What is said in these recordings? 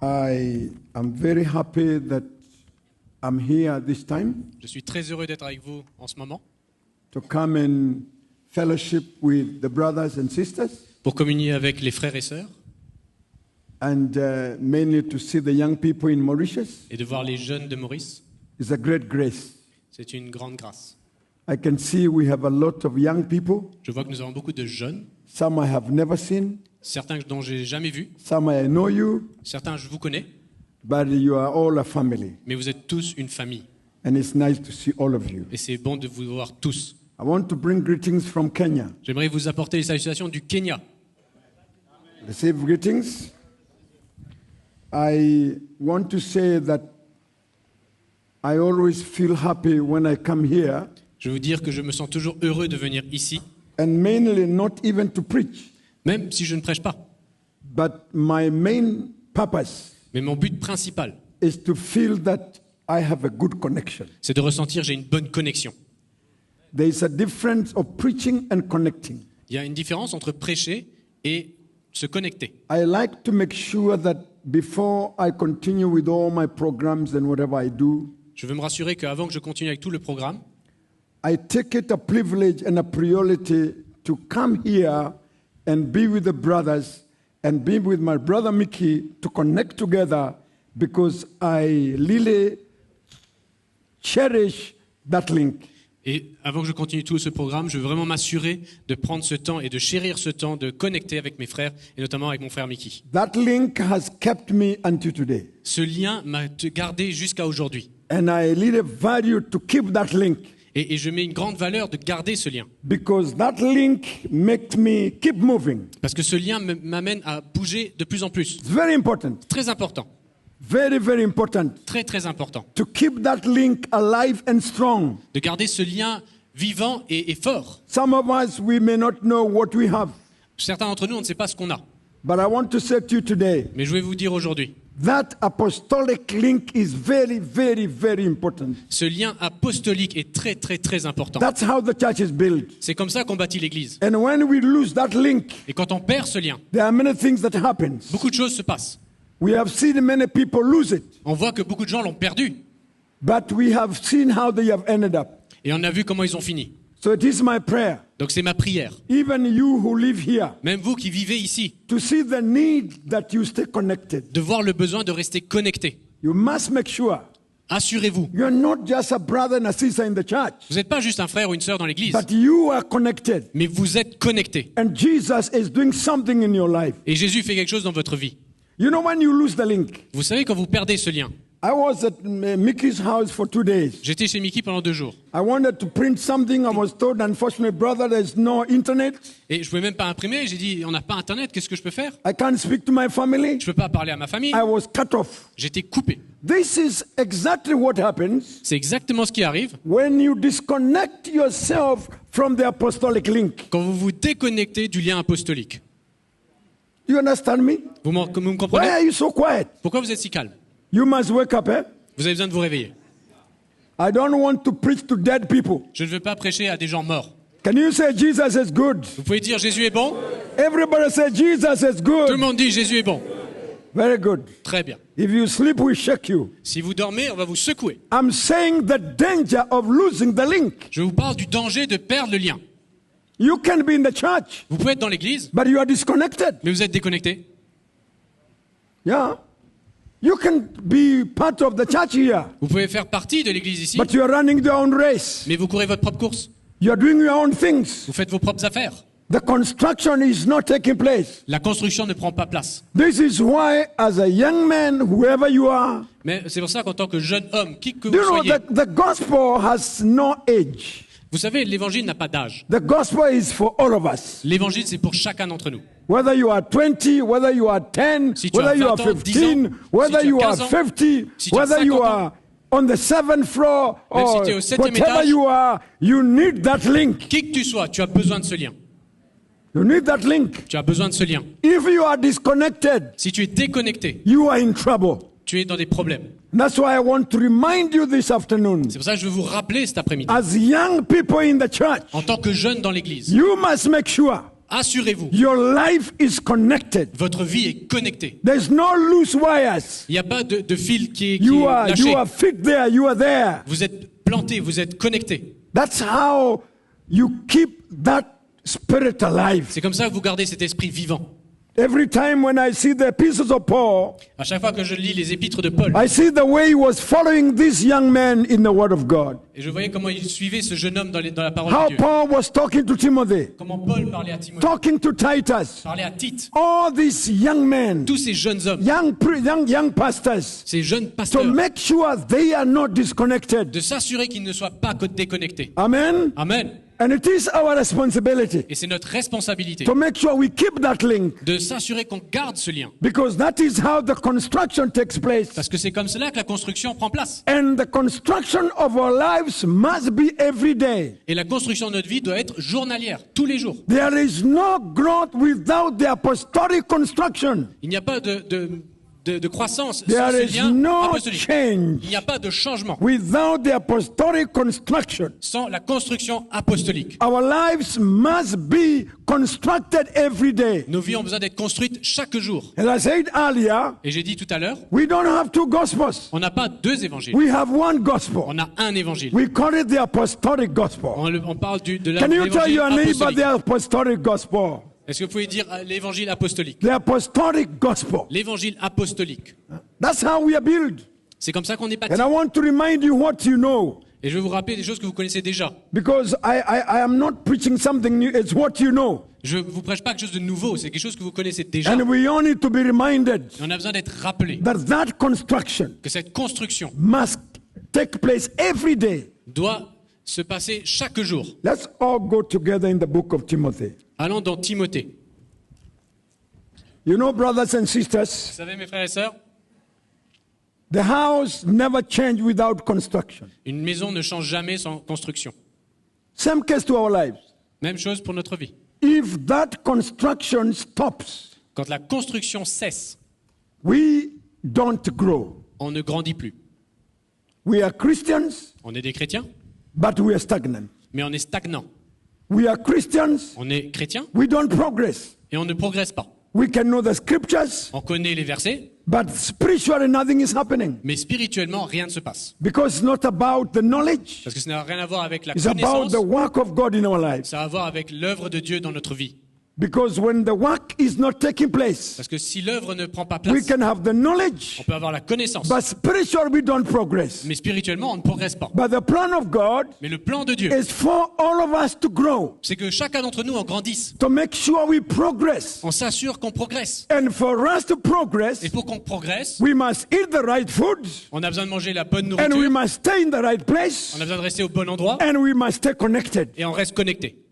I am very happy that I'm here this time Je suis très heureux d'être avec vous en ce moment to come and fellowship with the brothers and sisters pour communier avec les frères et sœurs and mainly to see the young people in Mauritius. et de voir les jeunes de Maurice. It's a great grace. C'est une grande grâce. I can see we have a lot of young people. Je vois que nous avons beaucoup de jeunes, Some I have never seen, certains dont j'ai jamais vu, some I know you, certains je vous connais, but you are all a family. mais vous êtes tous une famille. And it's nice to see all of you. Et c'est bon de vous voir tous. I want to bring greetings from Kenya. J'aimerais vous apporter les salutations du Kenya. Receive greetings. I want to say that I always feel happy when I come here, Je veux vous dire que je me sens toujours heureux de venir ici, and mainly not even to preach, même si je ne prêche pas. but my main purpose Mais mon but principal, is to feel that I have a good connection. c'est de ressentir que j'ai une bonne connexion. There is a difference of preaching and connecting. Il y a une différence entre prêcher et se connecter. I like to make sure that before I continue with all my programs and whatever I do, Je veux me rassurer qu'avant que je continue avec tout le programme, I take it a privilege and a priority to come here and be with the brothers and be with my brother Mickey to connect together because I really cherish that link. et avant que je continue tout ce programme, je veux vraiment m'assurer de prendre ce temps et de chérir ce temps, de connecter avec mes frères, et notamment avec mon frère Mickey. That link has kept me until today. Ce lien m'a gardé jusqu'à aujourd'hui. And I really value to keep that link Et je mets une grande valeur de garder ce lien. because that link makes me keep moving. Parce que ce lien m'amène à bouger de plus en plus. It's very important, Très important. very, very important Très, très important. to keep that link alive and strong. De garder ce lien vivant et fort. Some of us, we may not know what we have, Certains d'entre nous, on ne sait pas ce qu'on a. but I want to say to you today, Mais je vais vous dire aujourd'hui, that apostolic link is very, very, very important. ce lien apostolique est très, très, très important. That's how the church is built. C'est comme ça qu'on bâtit l'Église. And when we lose that link, Et quand on perd ce lien, there are many things that happen. beaucoup de choses se passent. We have seen many people lose it, On voit que beaucoup de gens l'ont perdu. but we have seen how they have ended up. Et on a vu comment ils ont fini. So it is my prayer, Donc c'est ma prière. even you who live here, Même vous qui vivez ici, to see the need that you stay connected. de voir le besoin de rester connecté. You must make sure Assurez-vous. you're not just a brother and a sister in the church, Vous n'êtes pas juste un frère ou une sœur dans l'Église, but you are connected. mais vous êtes connecté. And Jesus is doing something in your life. Et Jésus fait quelque chose dans votre vie. You know, when you lose the link, Vous savez, quand vous perdez ce lien, I was at Mickey's house for 2 days. j'étais chez Mickey pendant 2 jours. I wanted to print something. I was told, unfortunately, brother, there's no internet. Et je pouvais même pas imprimer. J'ai dit, on n'a pas Internet, qu'est-ce que je peux faire? I can't speak to my family. Je peux pas parler à ma famille. I was cut off. J'étais coupé. This is exactly what happens C'est exactement ce qui arrive when you disconnect yourself from the apostolic link. quand vous vous déconnectez du lien apostolique. You understand me? Vous me Why comprenez? are you so quiet? Pourquoi vous êtes si calme? You must wake up, eh? Vous avez besoin de vous réveiller. I don't want to preach to dead people. Je ne veux pas prêcher à des gens morts. Can you say Jesus is good? Vous pouvez dire Jésus est bon? Everybody say Jesus is Tout le good. monde dit Jésus est bon. Very good. Très bien. If you sleep, we shake you. Si vous dormez, on va vous secouer. I'm saying the danger of losing the link. Je vous parle du danger de perdre le lien. You can be in the church, Vous pouvez être dans l'église, but you are disconnected. mais vous êtes déconnecté. Yeah. You can be part of the church here, Vous pouvez faire partie de l'église ici, but you are running your own race. mais vous courez votre propre course. You are doing your own things. Vous faites vos propres affaires. The construction is not taking place. La construction ne prend pas place. This is why, as a young man, whoever you are, Mais c'est pour ça qu'en tant que jeune homme, qui que do vous you know soyez, that the gospel has no age. vous savez, l'évangile n'a pas d'âge. The gospel is for all of us. L'évangile, c'est pour chacun d'entre nous. Whether you are 20, whether you are 10, Si tu as whether you are 20 ans, 10 15, ans, whether si tu as you are 15 ans, 50, si tu as whether you 50 ans, are on the 7th floor même si or tu es au 7e whatever étage, you are, you need that link. Qui que tu sois, tu as besoin de ce lien. You need that link. Tu as besoin de ce lien. If you are disconnected, Si tu es déconnecté, you are in trouble. tu es dans des problèmes. That's why I want to remind you this afternoon. C'est pour ça que je veux vous rappeler cet après-midi. As young people in the church, En tant que jeune dans l'église, you must make sure assurez-vous, your life is connected. votre vie est connectée. There's no loose wires. Il n'y a pas de fil qui est You lâché. are fit there, you are there. Vous êtes planté, vous êtes connecté. That's how you keep that spirit alive. C'est comme ça que vous gardez cet esprit vivant. Every time when I see the epistles of Paul, À chaque fois que je lis les épîtres de Paul, I see the way he was following this young man in the Word of God. et je voyais comment il suivait ce jeune homme dans la parole How de Dieu. Paul was talking to Timothy, Comment Paul parlait à Timothée, talking to Titus, parlait à Tite, all these young men, tous ces jeunes hommes, young pastors, ces jeunes to pasteurs, make sure they are not disconnected. de s'assurer qu'ils ne soient pas déconnectés. Amen. Amen. And it is our responsibility Et c'est notre responsabilité to make sure we keep that link, de s'assurer qu'on garde ce lien. because that is how the construction takes place. Parce que c'est comme cela que la construction prend place. And the construction of our lives must be every day. Et la construction de notre vie doit être journalière, tous les jours. There is no growth without the apostolic construction. Il n'y a pas de croissance sans There ce is lien no apostolique. change Il n'y a pas de changement without the apostolic construction. sans la construction apostolique. Our lives must be constructed every day. Nos vies ont besoin d'être construites chaque jour. As I said earlier, Et j'ai dit tout à l'heure, we don't have two gospels. on n'a pas deux évangiles. We have one gospel. On a un évangile. We call it the apostolic gospel. On parle de Can you tell l'évangile your neighbor apostolique. the apostolic gospel? Est-ce que vous pouvez dire l'évangile apostolique? The apostolic gospel. L'évangile apostolique. That's how we are built. C'est comme ça qu'on est bâti. And I want to remind you what you know. Et je vais vous rappeler des choses que vous connaissez déjà. Because I am not preaching something new, it's what you know. Je ne vous prêche pas quelque chose de nouveau, c'est quelque chose que vous connaissez déjà. And we all need to be reminded Et on a besoin d'être rappelé that construction que cette construction must take place every day. doit se passer chaque jour. Let's all go together in the book of Timothy. Allons dans Timothée. You know, brothers and Vous sisters, savez, mes frères et sœurs, the house never changed without construction. une maison ne change jamais sans construction. Same case to our lives. Même chose pour notre vie. If that construction stops, Quand la construction cesse, we don't grow. on ne grandit plus. We are Christians, On est des chrétiens, but we are stagnant. mais on est stagnant. We are Christians, On est chrétien we don't progress. et on ne progresse pas. We can know the scriptures, On connaît les versets, but spiritually nothing is happening. mais spirituellement, rien ne se passe. Because it's not about the knowledge, Parce que ça n'a rien à voir avec la it's about connaissance, the work of God in our lives. ça a à voir avec l'œuvre de Dieu dans notre vie. Because when the work is not taking place, Parce que si l'œuvre ne prend pas we place, can have the knowledge, on peut avoir la connaissance, but spiritually we don't progress. mais spirituellement, on ne progresse pas. But the plan of God Mais le plan de Dieu, is for all of us to grow, c'est que chacun d'entre nous en grandisse. to make sure we progress. On s'assure qu'on progresse. And for us to progress, Et pour qu'on progresse, we must eat the right foods, on a besoin de manger la bonne and we nourriture, must stay in the right place, on a besoin de rester au bon endroit, and we must stay connected. et on reste connecté.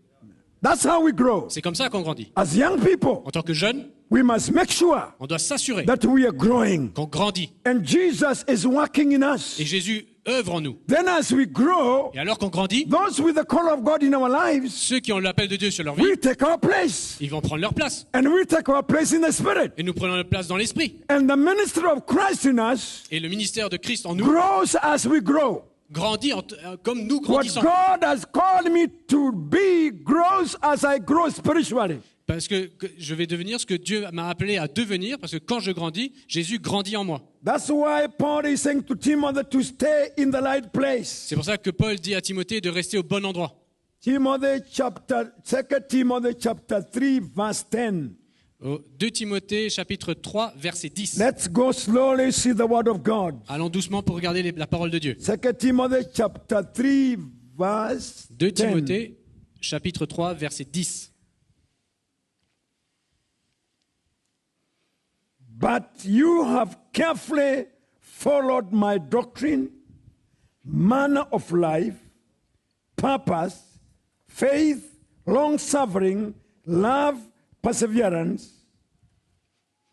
That's how we grow. C'est comme ça qu'on grandit. As young people, En tant que jeune, we must make sure on doit s'assurer that we are growing. qu'on grandit. And Jesus is working in us. Et Jésus œuvre en nous. Then as we grow, Et alors qu'on grandit, those with the call of God in our lives, ceux qui ont l'appel de Dieu sur leur vie, we take our place. ils vont prendre leur place. And we take our place in the Spirit. Et nous prenons notre place dans l'esprit. And the ministry of Christ in us Et le ministère de Christ en nous grows as we grow. grandit comme nous What grandissons. God has called me to be grows as I grow spiritually. Parce que je vais devenir ce que Dieu m'a appelé à devenir, parce que quand je grandis, Jésus grandit en moi. That's why Paul is saying to Timothy to stay in the right place. C'est pour ça que Paul dit à Timothée de rester au bon endroit. 2 Timothy chapter 3 verse 10. Au 2 Timothée chapitre 3 verset 10. Let's go slowly see the word of God. Allons doucement pour regarder la parole de Dieu. 2 Timothy chapter 3 verse 2 10. Timothée chapitre 3 verset 10. But you have carefully followed my doctrine, manner of life, purpose, faith, long-suffering, love, perseverance.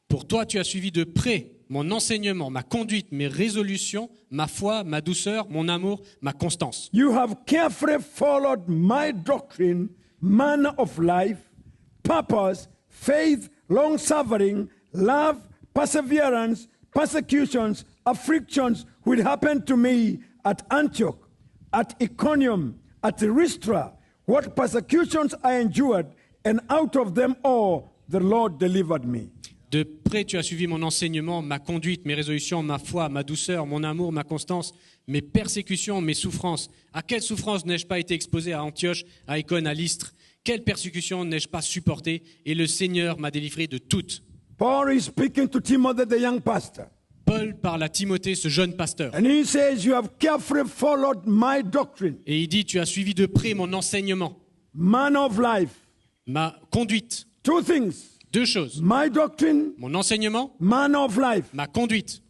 Pour toi, tu as suivi de près mon enseignement, ma conduite, mes résolutions, ma foi, ma douceur, mon amour, ma constance. You have carefully followed my doctrine, manner of life, purpose, faith, long-suffering, love, perseverance, persecutions, afflictions which happened to me at Antioch, at Iconium, at Lystra, what persecutions I endured, and out of them all the Lord delivered me. De près, tu as suivi mon enseignement, ma conduite, mes résolutions, ma foi, ma douceur, mon amour, ma constance, mes persécutions, mes souffrances. À quelle souffrance n'ai-je pas été exposé à Antioche, à Icône, à Lystre? Quelle persécution n'ai-je pas supportée? Et le Seigneur m'a délivré de toutes. Paul is speaking to Timothy, the young pastor. Paul parle à Timothée, ce jeune pasteur. And he says, you have carefully followed my doctrine, Et il dit, tu as suivi de près mon enseignement, man of life. ma conduite. Two things, Deux choses. my doctrine, Mon enseignement, man of life. ma conduite.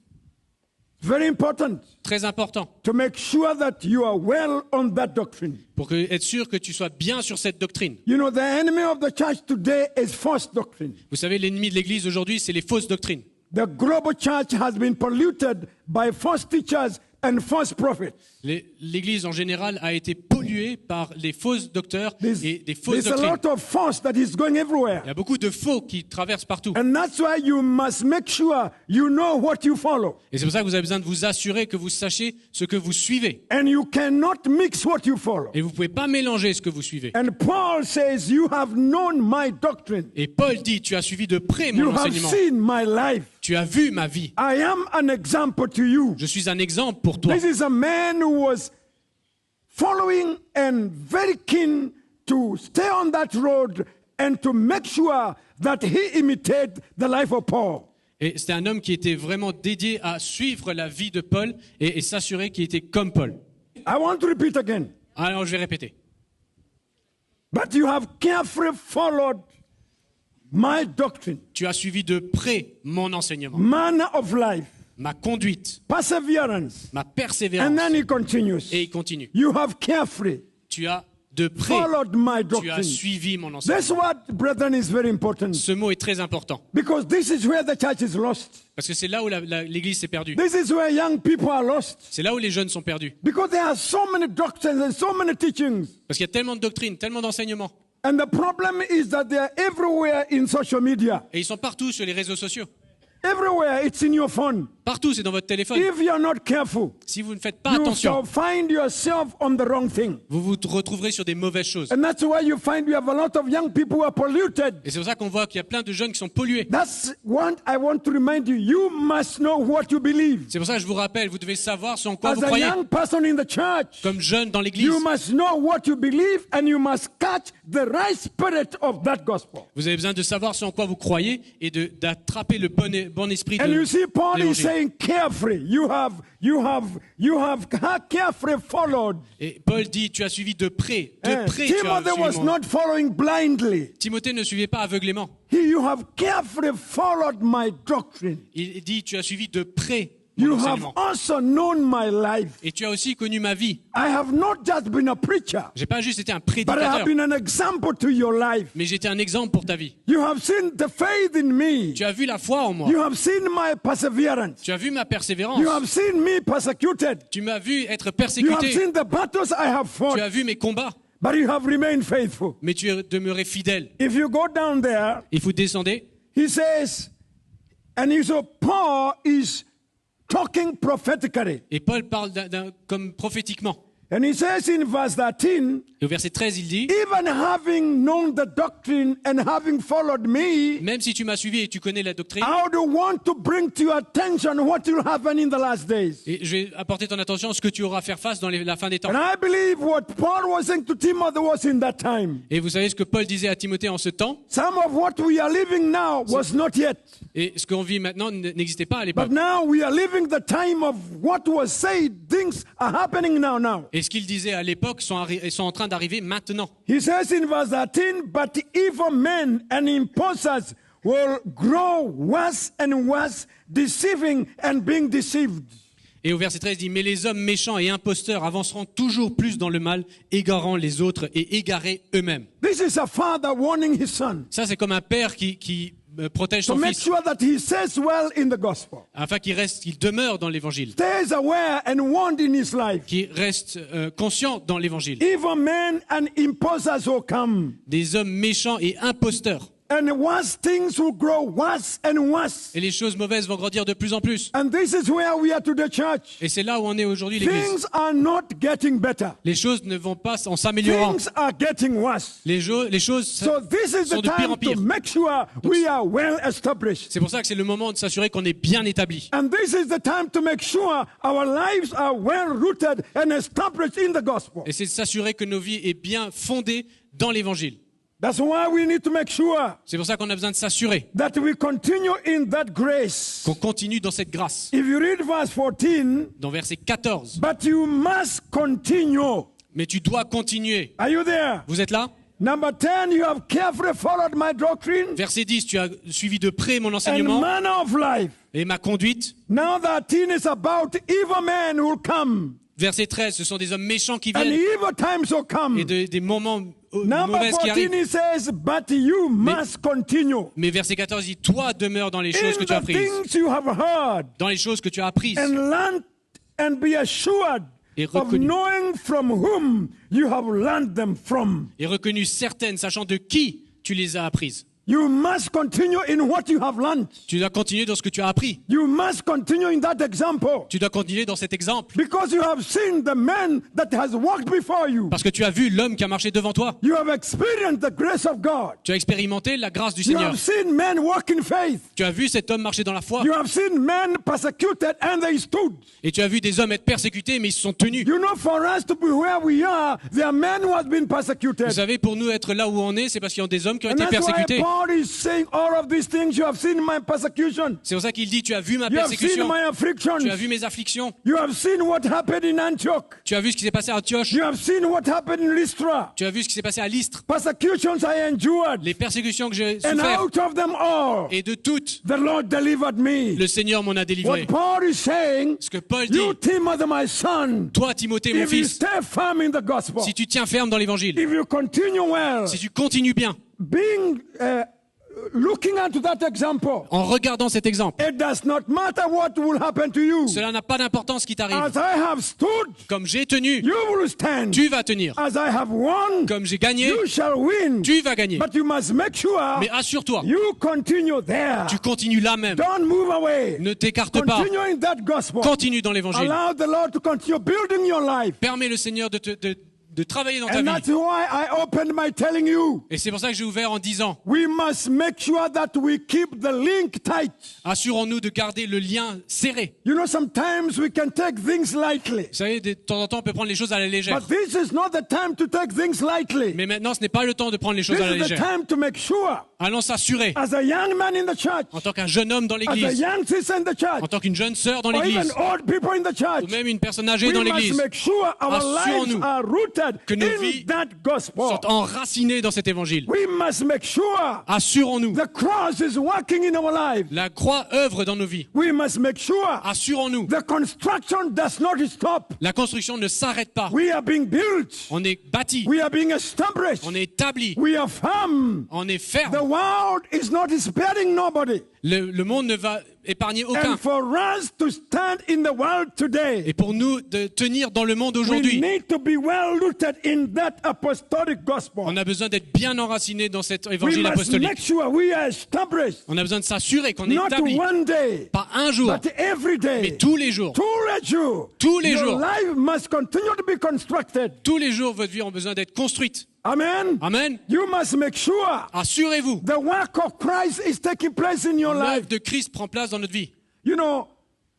Very important Très important. to make sure that you are well on that doctrine. Pour être sûr que tu sois bien sur cette doctrine. You know, the enemy of the church today is false doctrine. Vous savez, l'ennemi de l'Église aujourd'hui, c'est les fausses doctrines. The global church has been polluted by false teachers and false prophets. L'Église en général a été polluée par les fausses docteurs et des fausses There's a doctrines. lot of false that is going everywhere. Il y a beaucoup de faux qui traversent partout. And that's why you must make sure you know what you follow. Et c'est pour ça que vous avez besoin de vous assurer que vous sachiez ce que vous suivez. And you cannot mix what you follow. Et vous ne pouvez pas mélanger ce que vous suivez. And Paul says, you have known my doctrine. Et Paul dit, tu as suivi de près mon You have enseignement. seen my life. Tu as vu ma vie. I am an example to you. Je suis un exemple pour toi. This is a man who was following and very keen to stay on that road and to make sure that he imitated the life of Paul. Et c'était un homme qui était vraiment dédié à suivre la vie de Paul et s'assurer qu'il était comme Paul. I want to repeat again. Alors je vais répéter. But you have carefully followed my doctrine, Tu as suivi de près mon enseignement, manner of life, ma conduite, perseverance. ma And persévérance. then he continues. Et il continue. You have carefully Tu as de près, followed my tu as doctrine. suivi mon This enseignement. word, brethren, is very important Ce mot est très important because this is where the church is lost. parce que c'est là où l'Église s'est perdue. This is where young people are lost C'est là où les jeunes sont perdus. because there are so many doctrines and so many teachings. Parce qu'il y a tellement de doctrines, tellement d'enseignements. And the problem is that they are everywhere in social media. Et ils sont partout sur les réseaux sociaux. Everywhere, it's in your phone. Partout, c'est dans votre téléphone. If you're not careful, Si vous ne faites pas you attention, shall find yourself on the wrong thing. vous vous retrouverez sur des mauvaises choses. And that's why you find you have a lot of young people who are polluted. Et c'est pour ça qu'on voit qu'il y a plein de jeunes qui sont pollués. That's what I want to remind you. You must know what you believe. C'est pour ça que je vous rappelle, vous devez savoir ce en quoi As vous a croyez. young person in the church, Comme jeune dans l'Église, you must know what you believe and you must catch the right spirit of that gospel. vous avez besoin de savoir ce en quoi vous croyez et d'attraper le bon esprit de And you see, Paul is l'Évangile. saying carefully. You have carefully followed. Et Paul dit, tu as suivi de près tu as Timothy suivi was mon... not following blindly. Timothée ne suivait pas aveuglément. You have carefully followed my doctrine. Il dit, tu as suivi de près mon You have enseignement. also known my life. Et tu as aussi connu ma vie. I have not just been a preacher, J'ai pas juste été un but I have prédicateur, been an example to your life. mais j'étais un exemple pour ta vie. You have seen the faith in me. Tu as vu la foi en moi. You have seen my perseverance. Tu as vu ma persévérance. You have seen me persecuted. Tu m'as vu être You have persécuté. seen the battles I have fought, Tu as vu mes combats, but you have remained faithful. mais tu es demeuré fidèle. If you go down there, Il faut descendre. he says, and so Paul is talking prophetically. Et Paul parle comme prophétiquement. And he says in verse 13, Et au verset 13, il dit, even having known the doctrine and having followed me, même si tu m'as suivi et tu connais la doctrine, I would want to bring to your attention what will happen in the last days. et je vais apporter ton attention à ce que tu auras à faire face dans la fin des temps. And I believe what Paul was saying to Timothy was in that time. Et vous savez ce que Paul disait à Timothée en ce temps, Some of what we are living now was not yet. et ce qu'on vit maintenant n'existait pas à l'époque. But now we are living the time of what was said. Things are happening now. Et ce qu'il disait à l'époque sont en train d'arriver maintenant. He says in verse 13, but evil men and impostors will grow worse and worse, deceiving and being deceived. Et au verset 13, il dit, mais les hommes méchants et imposteurs avanceront toujours plus dans le mal, égarant les autres et égarés eux-mêmes. This is a father warning his son Ça, c'est comme un père qui protège to son make fils, sure that he says well in the gospel, afin qu'il demeure dans l'évangile, stays aware and warned in his life. qu'il reste conscient dans l'évangile. Evil men and impostors will come. Des hommes méchants et imposteurs. And worse things will grow worse and worse. Et les choses mauvaises vont grandir de plus en plus. And this is where we are today, church. Et c'est là où on est aujourd'hui, l'Église. Things are not getting better. Les choses ne vont pas en s'améliorant. Things are getting worse. Les choses So this is sont the de pire en time to pire. make sure we are well established. C'est pour ça que c'est le moment de s'assurer qu'on est bien établi. And this is the time to make sure our lives are well rooted and established in the gospel. Et c'est de s'assurer que nos vies est bien fondées dans l'Évangile. That's why we need to make sure C'est pour ça qu'on a besoin de s'assurer that we continue in that grace. qu'on continue dans cette grâce. If you read verse 14, Dans verset 14. but you must continue. Mais tu dois continuer. Are you there? Vous êtes là? Number 10, you have carefully followed my doctrine Verset 10, tu as suivi de près mon and enseignement manner of life. et ma conduite. Now that 13 is about evil men will come, Verset 13, ce sont des hommes méchants qui and viennent evil times will come. et des moments Number mauvais qui 14, arrivent. he says, but you must continue Mais verset 14 dit, toi demeure dans les choses in que tu as the apprises. things you have heard, Dans les choses que tu as apprises. and learned, and be assured Et of reconnu. knowing from whom you have learned them from. Et reconnues certaines, sachant de qui tu les as apprises. You must continue in what you have learned. Tu dois continuer dans ce que tu as appris. You must continue in that example. Tu dois continuer dans cet exemple. Because you have seen the man that has walked before you. Parce que tu as vu l'homme qui a marché devant toi. You have experienced the grace of God. Tu as expérimenté la grâce du You Seigneur. have seen men walk in faith. Tu as vu cet homme marcher dans la foi. You have seen men persecuted and they stood. Et tu as vu des hommes être persécutés, mais ils se sont tenus. You know, for us to be where we are, there are men who have been persecuted. Vous savez, pour nous être là où on est, c'est parce qu'il y a des hommes qui ont And été that's why persécutés. Paul is saying all of these things. You have seen my persecution. C'est pour ça qu'il dit, tu as vu ma You have seen persécution. my afflictions. Tu as vu mes afflictions. You have seen what happened in Antioch. Tu as vu ce qui s'est passé à Antioche. You have seen what happened in Lystra. Tu as vu ce qui s'est passé à Lystre. Persecutions I endured. Les persécutions que j'ai And souffert. out of them all, Et de toutes, the Lord delivered me. le Seigneur m'en a délivré. What Paul is saying, Ce que Paul dit, you Timothy, my son, toi Timothée, mon if you fils, stay firm in the gospel, si tu tiens ferme dans l'évangile, if you continue well, si tu continues bien, being looking at that example, en regardant cet exemple, it does not matter what will happen to you. cela n'a pas d'importance ce qui t'arrive. As I have stood, Comme j'ai tenu, you will stand. tu vas tenir. As I have won, Comme j'ai gagné, you shall win. tu vas gagner. But you must make sure Mais assure-toi, you continue there. tu continues là même. Don't move away. Ne t'écarte pas. Continue in that gospel. Continue dans l'évangile. Allow the Lord to continue building your life. Permets le Seigneur de travailler dans ta And vie. that's why I opened by telling you, Et c'est pour ça que j'ai ouvert en disant, we must make sure that we keep the link tight. assurons-nous de garder le lien serré. You know, sometimes we can take things lightly. Vous savez, de temps en temps, on peut prendre les choses à la légère. But this is not the time to take things lightly. Mais maintenant, ce n'est pas le temps de prendre les choses This à la is the légère. time to make sure, Allons s'assurer, as a young man in the church, en tant qu'un jeune homme dans as a l'église, young sister in the church, en tant qu'une jeune sœur dans or even l'église, old people in the ou church, même une personne âgée we dans must l'église, make sure our lives Assurons-nous are rooted que nos in vies that gospel. sont enracinés dans cet évangile. We must make sure Assurons-nous, the cross is working in our lives. la croix œuvre dans nos vies. We must make sure Assurons-nous, the construction does not stop. la construction ne s'arrête pas. We are being built. On est bâti, We are being established. on est établi, We are firm. on est The ferme. world is not sparing nobody. Le monde ne va épargner aucun. And for us to stand in the world today, Et pour nous de tenir dans le monde we aujourd'hui, need to be well rooted in that apostolic gospel. on a besoin d'être bien enracinés dans cet We évangile must apostolique. make sure we are established, On a besoin de s'assurer qu'on est not établi, one day, pas un jour, but every mais day. tous les jours. Tous les jours. Tous les Your jours. life must continue to be constructed. Tous les jours, votre vie a besoin d'être construite. Amen. Amen. You must make sure Assurez-vous, the work of Christ is taking place in your life. l'œuvre de Christ prend place dans notre vie. You know,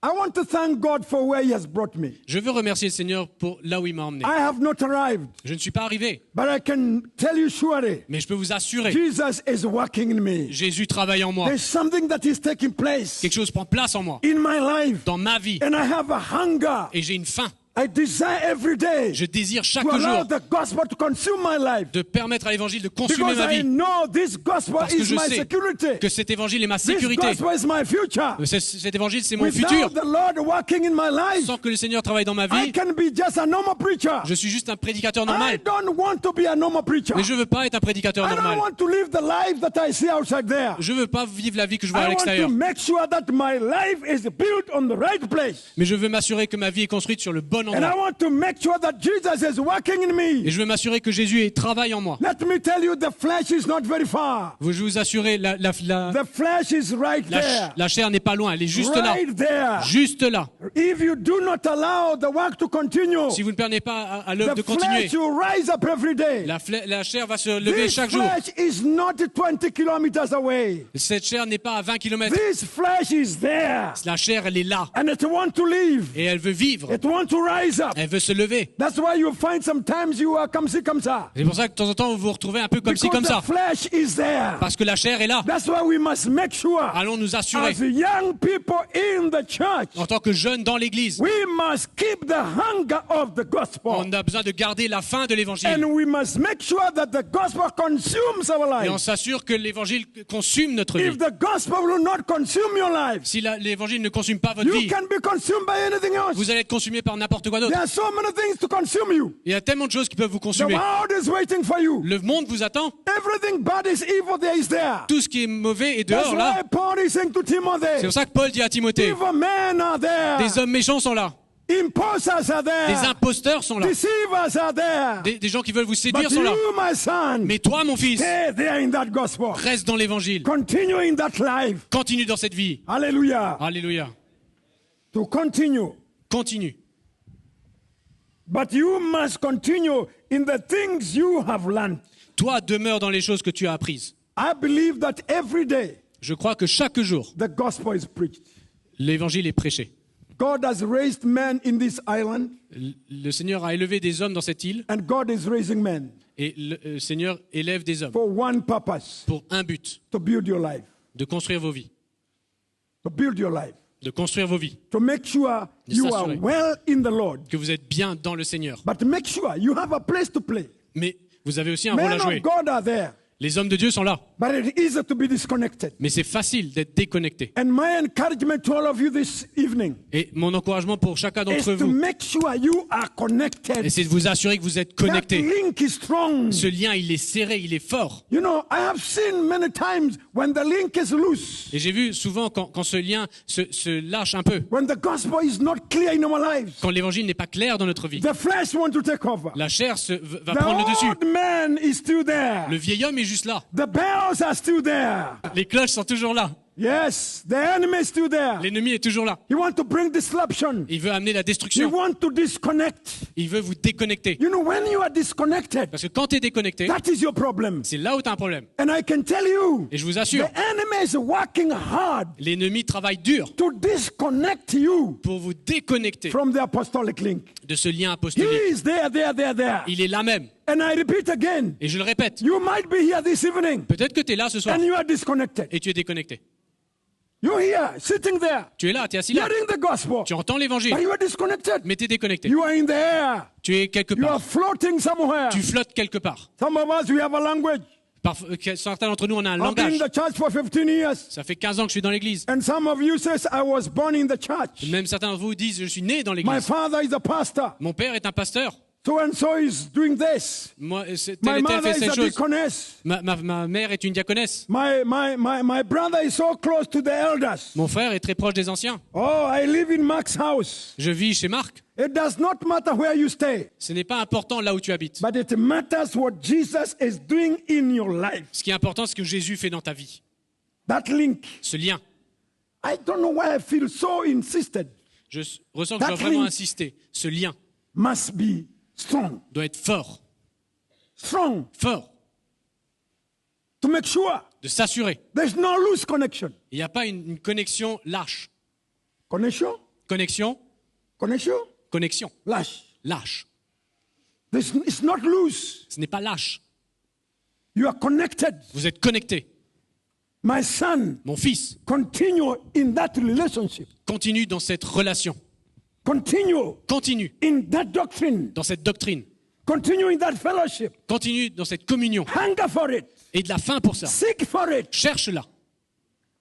I want to thank God for where He has brought me. Je veux remercier le Seigneur pour là où il m'a emmené. I have not arrived, Je ne suis pas arrivé, but I can tell you surely, mais je peux vous assurer, Jesus is working in me. Jésus travaille en moi. There's something that is taking place Quelque chose prend place en moi, in my life, dans ma vie, and I have a hunger. et j'ai une faim. I desire every day Je désire chaque to allow jour the gospel to consume my life. de permettre à l'évangile de consumer Because ma I vie, know this gospel parce que is je my sais security. que cet évangile est ma This sécurité. gospel is my future. Cet évangile, c'est mon futur. Without the Lord working in my life, Sans que le Seigneur travaille dans ma I vie, can be just a normal preacher. je suis juste un prédicateur I normal. don't want to be a normal preacher. Mais je veux pas être un prédicateur I don't normal. want to live the life that I see outside there. Je veux pas vivre la vie que je vois à I want to l'extérieur. make sure that my life is built on the right place. Mais je veux m'assurer que ma vie est construite sur le bon bon And I endroit. want to make sure that Jesus is working in Et me. je veux m'assurer que Jésus travaille en moi. Let me tell you, the flesh is not very far. Je veux vous assurer, The flesh is right there. la chair n'est pas loin, elle est juste là. Right there. Juste là. If you do not allow the work to continue, Si vous ne permettez pas à l'œuvre de the continuer, flesh will rise up every day. la chair va se lever This chaque jour. flesh is not 20 kilometers away. Cette chair n'est pas à 20 km. This flesh is there. La chair, elle est là. And it wants to live. Et elle veut vivre. It wants to rise up. Elle veut se lever. That's why you find sometimes you are comme ci, comme ça. C'est pour ça que de temps en temps, vous vous retrouvez un peu comme ci, Because comme ça. the flesh is there. Parce que la chair est là. That's why we must make sure, Allons nous assurer, as young people in the church, en tant que jeunes dans l'église, we must keep the hunger of the gospel. on a besoin de garder la fin de l'évangile. And we must make sure that the gospel consumes our Et on lives. s'assure que l'évangile consume notre If vie. the gospel will not consume your lives, Si l'évangile ne consume pas votre you vie, can be consumed by anything else. vous allez être consumé par n'importe quoi d'autre. There are so many things to consume you. Il y a tellement de choses qui peuvent vous The consumer. world is waiting for you. Le monde vous attend. Everything bad is evil there is there. Tout ce qui est mauvais est That's dehors là. why Paul is saying to C'est Timothy, pour ça que Paul dit à Timothée, evil men are there. des hommes méchants sont là. Imposters are Des there. imposteurs sont là. Deceivers are there. Des gens qui veulent vous But séduire sont là. you, my son, Mais toi, mon fils, stay there in that gospel. reste dans l'évangile. Continue in that life. Continue dans cette vie. Hallelujah. Alléluia. To continue. Continue. But you must continue in the things you have learned. Toi, demeure dans les choses que tu as apprises. I believe that every day Je crois que chaque jour, the gospel is preached. l'évangile est prêché. God has raised men in this island, Le Seigneur a élevé des hommes dans cette île and God is raising men et le Seigneur élève des hommes for one purpose, pour un but, to build your life. de construire vos vies. To build your life. De construire vos vies. To make sure you are s'assurer. well in the Lord. Que vous êtes bien dans le Seigneur. But make sure you have a place to play. Mais vous avez aussi un rôle à Men jouer. of God are there, Les hommes de Dieu sont là. but it is easy to be disconnected. Mais c'est facile d'être déconnecté. And my encouragement to all of you this evening Et mon encouragement pour chacun is d'entre to vous, make sure you are et connected. c'est de vous assurer que vous êtes That connecté. link is strong. Ce lien, il est serré, il est fort. You know, I have seen many times when the link is loose, Et j'ai vu souvent quand ce lien se lâche un peu, when the gospel is not clear in our lives, quand l'évangile n'est pas clair dans notre vie, the flesh wants to take over. la chair va The prendre le dessus. old man is still there. Le vieil homme est juste là. The bells are still there. Les cloches sont toujours là. Yes, the enemy is still there. L'ennemi est toujours là. He wants to bring disruption. Il veut amener la He destruction. wants to disconnect. Il veut vous déconnecter. You know, when you are disconnected, Parce que quand tu es déconnecté, that is your problem. c'est là où tu as un problème. And I can tell you, Et je vous assure, the enemy is working hard l'ennemi travaille dur to disconnect you pour vous déconnecter from the apostolic link. de ce lien He apostolique. is there. Il est là même. And I repeat again, Et je le répète, you might be here this evening peut-être que tu es là ce soir and you are disconnected. et tu es déconnecté. You're here, sitting there, Tu es là, tu es assis là. hearing the gospel, Tu entends l'évangile, but you are disconnected. mais tu es déconnecté. You are in the air. Tu es quelque You are part. floating somewhere. Tu flottes quelque part. Some of us, we have a language. Certains d'entre nous, on a un I've been in langage. the church for 15 years. Ça fait 15 ans que je suis dans l'église. And some of you says, I was born in the church. Même certains d'entre vous disent, je suis né dans My l'église. father is a pastor. Mon père est un pasteur. So and so is doing this. Moi, tel My et tel mother fait is cette a chose. deaconess. Ma mère est une diaconesse. My brother is so close to the elders. Mon frère est très proche des anciens. Oh, I live in Mark's house. Je vis chez Marc. It does not matter where you stay, Ce n'est pas important là où tu habites. but it matters what Jesus is doing in your life. Ce qui est important, c'est ce que Jésus fait dans ta vie. That link. Ce lien. I don't know why I feel so insisted. Je ressens que je dois That vraiment link. insister. Ce lien Must be strong. doit être fort. Strong. Fort. To make sure De s'assurer. there's no loose connection. Il n'y a pas une connexion lâche. Connection? Connexion. Connection? Connexion. Lâche. Lâche. It's not loose. Ce n'est pas lâche. You are connected. Vous êtes connecté. My son, Mon fils, continue in that relationship. continue dans cette relation. Continue Continue in that doctrine. dans cette doctrine. Continue in that fellowship. Continue dans cette communion. Hunger for it. Et de la faim pour ça. Seek for it. Cherche-la.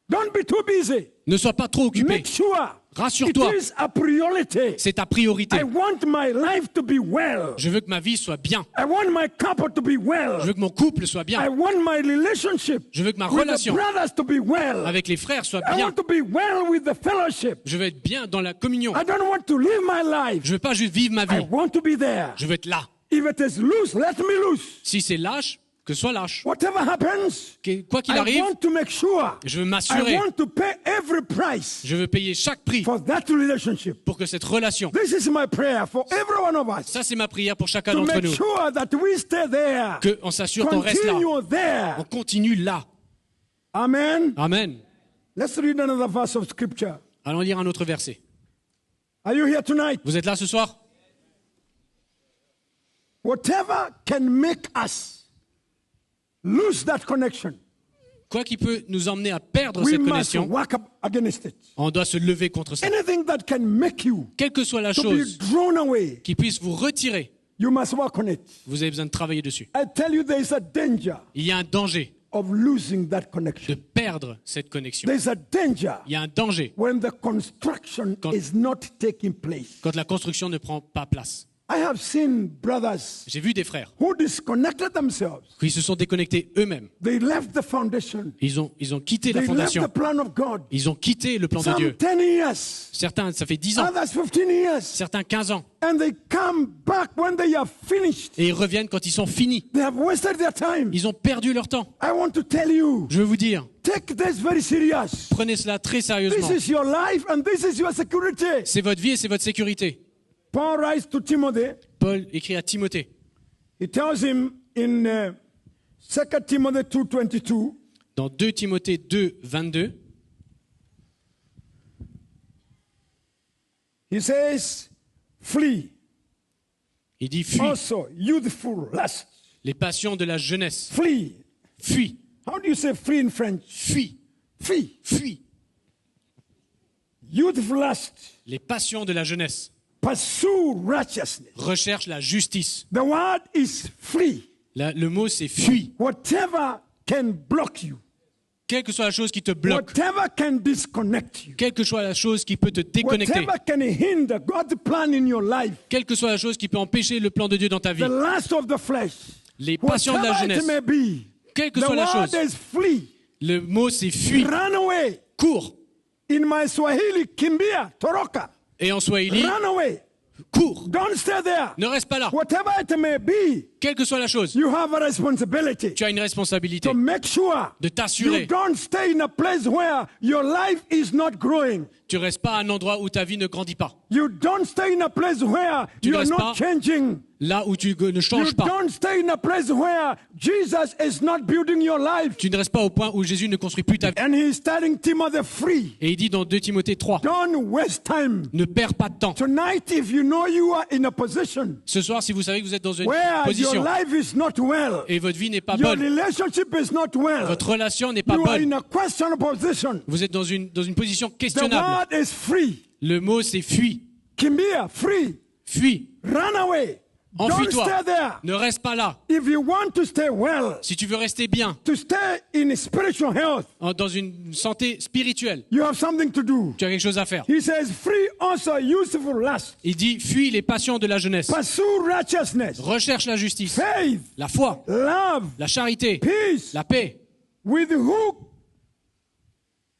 Don't be too busy. Ne sois pas trop occupé. Make sure It Rassure-toi, is a priority. c'est ta priorité. I want my life to be well. Je veux que ma vie soit bien. I want my couple to be Je well. veux que mon couple soit I bien. want my relationship Je veux que ma with the relation brothers to be well. avec les frères soit I bien. want to be well with the fellowship. Je veux être bien dans la communion. I don't want to live my life. Je veux pas juste vivre ma I vie. want to be there. Je veux être là. If it is loose, let me loose. Si c'est lâche, que ce soit lâche. Whatever happens, Quoi qu'il I arrive, want to make sure je veux I m'assurer. want to pay every price Je veux payer chaque prix for that relationship. pour que cette relation, This is my prayer for every one of us. ça c'est ma prière pour chacun To d'entre make nous, sure that we stay there. qu'on s'assure qu'on reste là. Continue there. On continue là. Amen. Amen. Let's read another verse of scripture. Allons lire un autre verset. Are you here tonight? Vous êtes là ce soir? Whatever can make us lose that connection, Quoi qui peut nous emmener à perdre we cette must connexion, work up against it. on doit se lever contre ça. Anything that can make you Quelle que soit la to be chose drawn away, qui puisse vous retirer, you must work on it. vous avez besoin de travailler dessus. I tell you, there is a danger Il y a un danger of losing that de connection. perdre cette connexion. There's a danger Il y a un danger when the construction Quand- is not taking place. quand la construction ne prend pas place. I have seen brothers J'ai vu des frères who disconnected themselves. qui se sont déconnectés eux-mêmes. They left the foundation. Ils ont quitté la They left fondation. the plan of God. Ils ont quitté le plan de Some Dieu. 10 years, Certains, ça fait 10 ans. others 15 years. Certains, 15 ans. And they come back when they are finished. Et ils reviennent quand ils sont finis. They have wasted their time. Ils ont perdu leur temps. I want to tell you, Je veux vous dire, take this very serious. prenez cela très This sérieusement. is your life and this is your security. C'est votre vie et c'est votre sécurité. Paul writes to Timothy. Paul écrit à Timothée. He tells him in 2 Timothy 2:22, Dans 2 Timothée 2, 22, he says, flee il dit fuis also youthful lust. les passions de la jeunesse. Flee. Fuis, How do you say free in French? fuis, Flee. fuis Youthful lust. les passions de la jeunesse. Pursue righteousness. Recherche la justice. The word is flee. Le mot c'est fuis. Whatever can block you, Quelle que soit la chose qui te bloque, whatever can disconnect you, quelle que soit la chose qui peut te déconnecter, whatever can hinder God's plan in your life, quelle que soit la chose qui peut empêcher le plan de Dieu dans ta vie, the lust of the flesh, les passions de la whatever it jeunesse, may be, quelle que the soit la word chose, is flee. le mot c'est fuis, Run away. cours. In my Swahili, kimbia, toroka. Et en Swahili, Run away. cours. Don't stay there. Ne reste pas là. Whatever it may be, Quelle que soit la chose, you have a responsibility tu as une responsabilité to make sure de you t'assurer. don't stay in a place where your life is not growing. Tu ne restes pas à un endroit où ta vie ne grandit pas. You don't stay in a place where Tu you ne are restes not pas changing. Là où tu ne You changes pas. don't stay in a place where Jesus is not building your life. Tu ne restes pas au point où Jésus ne construit plus ta vie. And he's telling Timothy free. Et il dit dans 2 Timothée 3, Don't waste time. ne perds pas de temps. Tonight, if you know you are in a position Ce soir, si vous savez que vous êtes dans une where your position life is not well, et votre vie n'est pas your bonne, relationship is not well, votre relation n'est pas you are bonne, in a questionable position, vous êtes dans une position the questionnable. word is free. Le mot c'est fuis. Kimbia, free. Fuis. Run away. Don't Enfuis-toi. stay there. Ne reste pas là. If you want to stay well, Si tu veux rester bien, to stay in spiritual health, dans une santé spirituelle, you have something to do. tu as quelque chose à faire. He says, free also useful lust. Il dit, fuis les passions de la jeunesse. Pursue righteousness, Recherche la justice, faith, la foi, love, la charité, peace, la paix,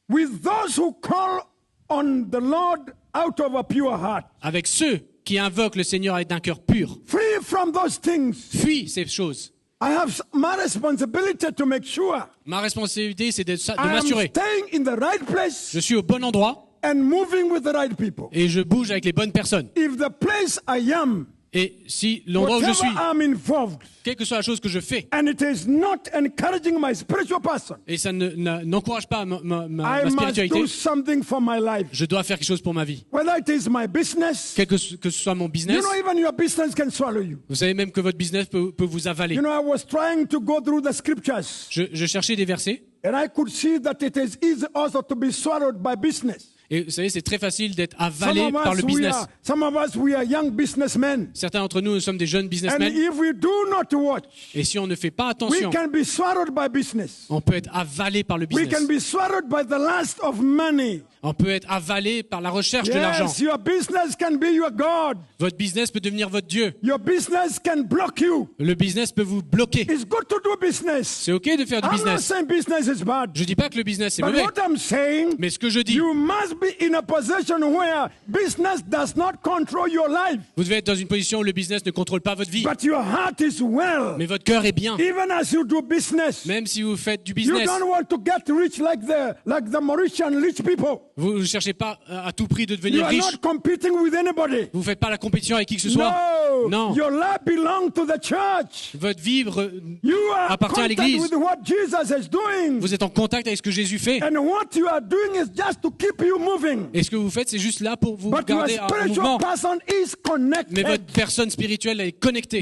with those who call on the Lord out of a pure heart. avec ceux qui invoquent le Seigneur avec un cœur pur. Free from those things. Fuis ces choses. I have my responsibility to make sure Ma responsabilité, c'est de I am m'assurer. staying in the right place Je suis au bon endroit and moving with the right people. et je bouge avec les bonnes personnes. If the place I am, Et si l'endroit où je whatever suis, I'm involved, quelle que soit la chose que je fais, and it is not encouraging my spiritual person, et ça n'encourage pas ma I must spiritualité, do something for my life. je dois faire quelque chose pour ma vie. Whether it is my business, Que ce soit mon you business, know, even your business can swallow you. vous savez même que votre business peut vous avaler. You know, I was trying to go through the scriptures, Je cherchais des versets and I could see that it is easy also to be swallowed by business. Et vous savez, c'est très facile d'être Some avalé of par us, le business. some of us, we are young businessmen. Certains d'entre nous, nous sommes des jeunes And businessmen. if we do not watch, Et si on ne fait pas we attention, can be swallowed by business. on peut être avalé par le We business. can be swallowed by the lust of money. On peut être avalé par la recherche de l'argent. Yes, your business can be your God. Votre business peut devenir votre Dieu. Your business can block you. Le business peut vous bloquer. It's good to do business. C'est OK de faire du I'm not business. saying business is bad. Je dis pas que le business est But mauvais. what I'm saying, Mais ce que je dis, you must be in a position where business does not control your life, vous devez être dans une position où le business ne contrôle pas votre vie. but your heart is well. Mais votre cœur est bien. Even as you do business, Même si vous faites du you business, don't want to get rich like the Mauritian rich people. vous ne cherchez pas à tout prix de You devenir are riche. not competing with anybody. Vous ne faites pas la compétition avec qui que ce soit. No, Non. your life belongs to the church. Votre vivre, You are appartient à contact l'Église. with what Jesus is doing. vous êtes en contact avec ce que Jésus fait. And what you are doing is just to keep you moving. Et ce que vous faites, c'est juste là pour vous But your garder en spiritual mouvement. person is Mais connected. votre personne spirituelle elle est connectée.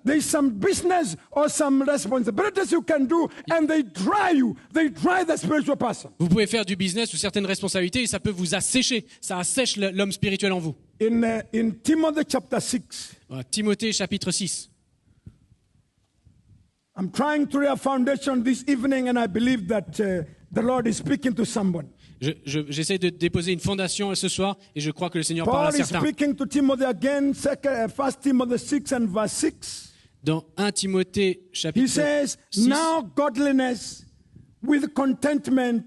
There's some business or some responsibilities you can do, and they dry you. They dry the spiritual person. Vous pouvez faire du business ou certaines responsabilités et ça peut vous assécher. Ça assèche l'homme spirituel en vous. In Timothy chapter 6, Voilà, Timothée chapitre 6. I'm trying to lay a foundation this evening, and I believe that the Lord is speaking to someone. J'essaie de déposer une fondation ce soir et je crois que le Seigneur parle à Paul is certains. speaking to Timothy again, 1 Timothy 6 and verse 6. Dans 1 Timothée He chapitre says, 6, now godliness with contentment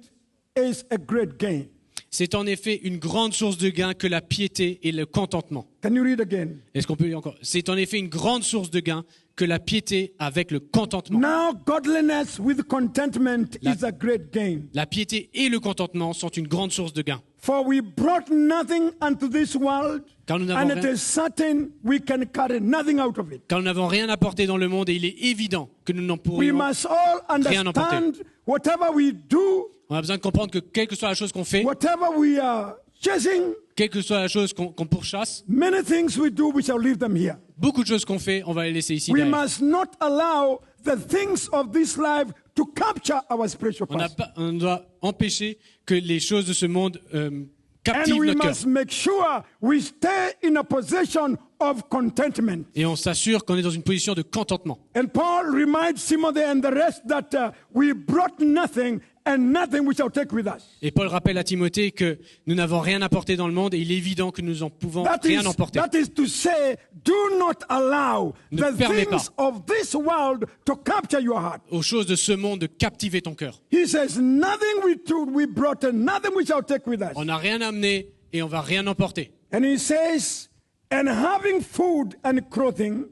is a great gain. c'est en effet une grande source de gain que la piété et le contentement. Can you read again? Est-ce qu'on peut lire encore? C'est en effet une grande source de gain que la piété avec le contentement. Now godliness with contentment is a great gain. La piété et le contentement sont une grande source de gain. For we brought nothing unto this world, Car nous n'avons and it rien- is certain we can carry nothing out of it. Car nous n'avons rien apporté dans le monde et il est évident que nous n'en We pourrions. must all Rien emporter. understand whatever we do, On a besoin de comprendre que quelle que soit la chose qu'on fait, whatever we are chasing, quelle que soit la chose qu'on pourchasse, many things we do, we shall leave them here. beaucoup de choses qu'on fait, on va les laisser ici We derrière. must not allow the things of this life to capture our spiritual person. On doit empêcher que les choses de ce monde And captivent we notre cœur. must make sure we stay in a position of contentment. Et on s'assure qu'on est dans une position de contentement. And Paul reminds Timothy and the rest that we brought nothing and nothing we shall take with us. Et Paul rappelle à Timothée que nous n'avons rien apporté dans le monde et il est évident que nous en pouvons rien emporter. That is to say, do not allow Ne the permets things pas. of this world to capture your heart. Aux choses de ce monde de captiver ton cœur. He says, nothing we brought and nothing we shall take with us. On n'a rien amené et on va rien emporter. And he says, and having food and clothing,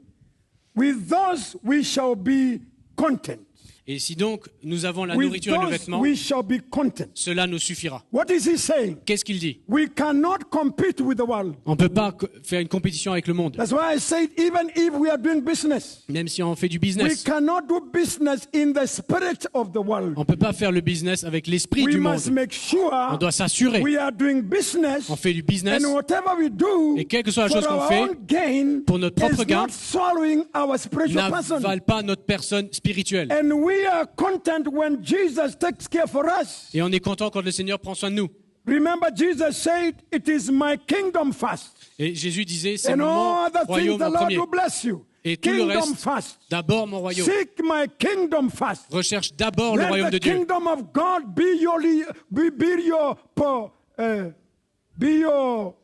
with those we shall be content. Et si donc nous avons la With nourriture et le those vêtement, we shall be content. cela nous suffira. What is he saying? Qu'est-ce qu'il dit? We cannot compete with the world. On ne peut pas faire une compétition avec le monde. That's why I said, even if we are doing business, Même si on fait du we business, cannot do business in the spirit of the world. on ne peut pas faire le business avec l'esprit We du must monde. make sure On doit s'assurer. we are doing business, On fait du business and whatever we do et quelle que soit la for chose qu'on our fait, own gain pour notre propre is gain, not swallowing our spiritual person. n'avale pas notre personne spirituelle. And we are content when Jesus takes care for us. Et on est content quand le Seigneur prend soin de nous. Remember, Jesus said, "It is my kingdom first." Et Jésus disait, c'est And mon all other things royaume the en Lord premier. will bless you. Et tout le Kingdom reste, first. d'abord mon royaume. Seek my kingdom first. Recherche d'abord le royaume Let de the Dieu. kingdom of God be your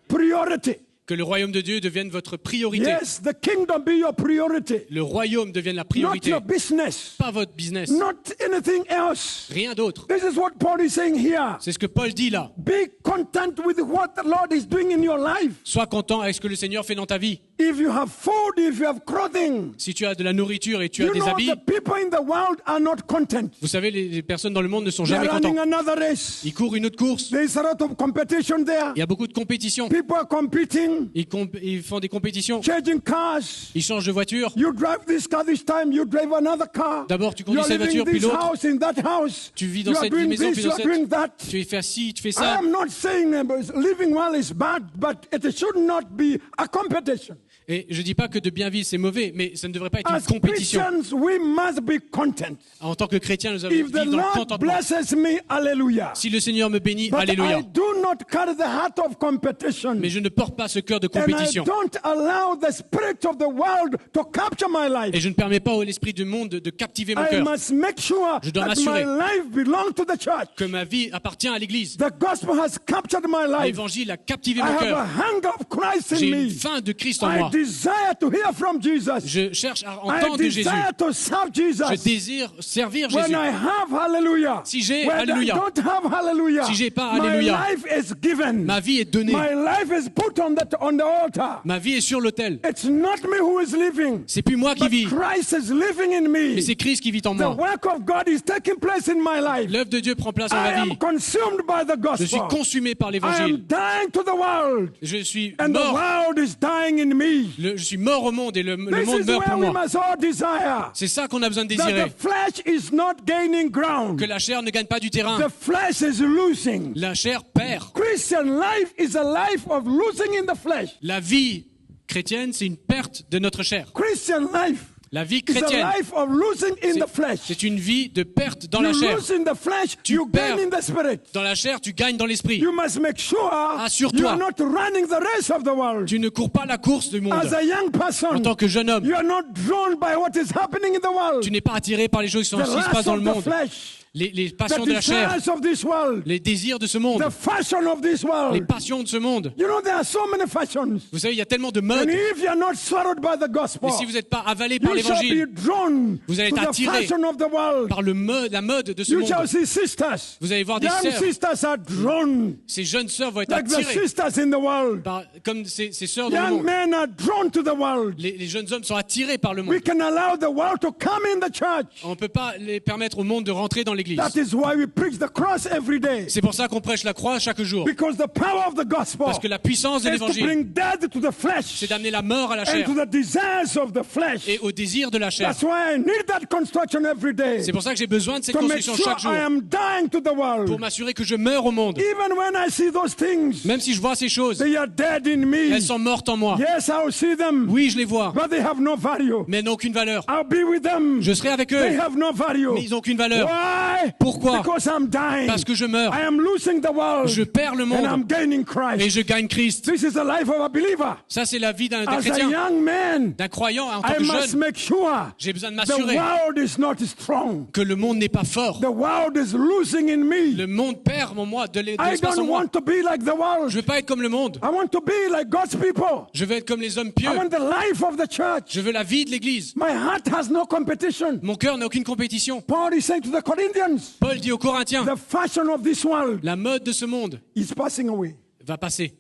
priority. Que le royaume de Dieu devienne votre priorité. Yes, the kingdom be your priority. Le royaume devienne la Not priorité. your business. Pas votre business. Not anything else. Rien d'autre. This is what Paul is saying here. C'est ce que Paul dit là. Be content with what the Lord is doing in your life. Sois content avec ce que le Seigneur fait dans ta vie. If you have food, if you have clothing, Si tu as de la nourriture et tu as you des know habits, the people in the world are not content. vous savez, les personnes dans le monde ne sont They jamais are running contents. another race. Ils courent une autre course. There is a lot of competition there. Il y a beaucoup de compétition. People are competing. competing, Ils font des compétitions. changing cars. Ils changent de voiture. You drive this car this time, you drive another car. D'abord, tu You conduis are cette living voiture, puis this l'autre. house in that house. Tu vis dans You are cette doing maison, this, puis you dans are cette. doing that. Tu fais ci, tu fais I ça. am not saying living well is bad, but it should not be a competition. Et je dis pas que de bien vivre, c'est mauvais, mais ça ne devrait pas être une As compétition. Christians, we must be content. En tant que chrétien, nous devons If the vivre dans le Lord contentement. blesses me, hallelujah. Si le Seigneur me bénit, But alléluia. I do not carry the heart of competition. Mais je ne porte pas ce cœur de And I compétition. don't allow the spirit of the world to capture my life. Et je ne permets pas à l'esprit du monde de captiver mon I cœur. must make sure Je dois that my m'assurer life belongs to the church. Que ma vie appartient à l'Église. The gospel has captured my life. L'Évangile a captivé I mon have a cœur. hunger of Christ J'ai in une me. faim de Christ en I moi. desire to hear from Jesus. Je cherche à I entendre de Jésus. desire to serve Je Jesus. désire servir When Jésus. I have hallelujah. Si j'ai When alléluia. I don't have hallelujah. Si j'ai pas my alléluia. life is given. Ma vie est donnée. My life is put on the altar. Ma vie est sur l'autel. It's not me who is living. C'est plus moi qui But vis, Christ is living in me. mais c'est Christ qui vit en The moi. work of God is taking place in my life. L'œuvre de Dieu prend place en I ma am vie. consumed by the Je suis gospel. consumé par I am l'Évangile. dying to the world. Je suis And the mort. world is dying in me. Je suis mort au monde et le This monde is meurt where pour we moi. must all desire. C'est ça qu'on a besoin de That désirer. the flesh is not gaining ground. Que la chair ne gagne pas du terrain. The flesh is losing. La chair perd. Christian life is a life of losing in the flesh. La vie chrétienne, c'est une perte de notre chair. Christian life La vie is a chrétienne, life of losing in the flesh. c'est une vie de perte dans You la chair. lose in the flesh, Tu you gain perds. in the spirit. Dans la chair, tu gagnes dans l'esprit. You must make sure Assure-toi. you are not running the race of the world. Tu ne cours pas la course du monde. As a young En person, tant que jeune homme, you are not drawn by what is happening in the world. tu n'es pas attiré par les choses qui The se passent lust dans of le the monde. flesh, Les the passions de la chair, desires of this world, les désirs de ce monde, the fashion of this les world. passions de ce monde. You know, there are so many fashions. Vous savez, il y a tellement de And modes. if you are not swallowed by the gospel, Et si vous n'êtes pas avalé par you shall be l'évangile, drawn vous allez to être the attiré fashion of the world. par la mode de ce You monde, shall see sisters. vous allez voir des Young sœurs. sisters are drawn Ces jeunes sœurs vont être like the attirées sisters in the world. comme ces sœurs dans le Young monde. men are drawn to the world. Les jeunes hommes sont attirés par le We monde. can allow the world to come in the church. On ne peut pas les permettre au monde de rentrer dans l'église. That is why we preach the cross every day. C'est pour ça qu'on prêche la croix chaque jour. Because the power of the gospel Parce que la puissance de is to l'évangile, bring death to the flesh c'est d'amener la mort à la and chair to the desires of the flesh. et au désir de la chair. That's why I need that construction every day C'est pour ça que j'ai besoin de cette to make construction sure chaque jour, I am dying to the pour world. m'assurer que je meurs au monde. Even when I see those things, Même si je vois ces choses, they are dead in me. elles sont mortes en moi. Yes, I'll see them, Oui, je les vois, but they have no value. mais elles n'ont aucune valeur. I'll be with them. Je serai avec They eux, have no value. mais ils n'ont aucune valeur. Why? Pourquoi? Because I'm dying. Parce que je meurs. I am losing the world. Je perds le And I'm monde gaining et Christ. je gagne Christ. This is the life of a believer. Ça, c'est la vie d'un As a chrétien, young man, d'un croyant en tant I que must jeune. make sure J'ai besoin de the m'assurer world is not strong. que le monde n'est pas fort. The world is losing in me. Le monde perd en moi, de I l'espace en don't moi. want to be like the world. Je veux pas être comme le monde. I want to be like God's people. Je veux être comme les hommes I pieux. want the life of the church. Je veux la vie de l'Église. My heart has no competition. Mon cœur n'a aucune compétition. Paul is saying to the Corinthians, Paul dit aux Corinthiens, the fashion of this world la mode de ce monde is passing away. va passer.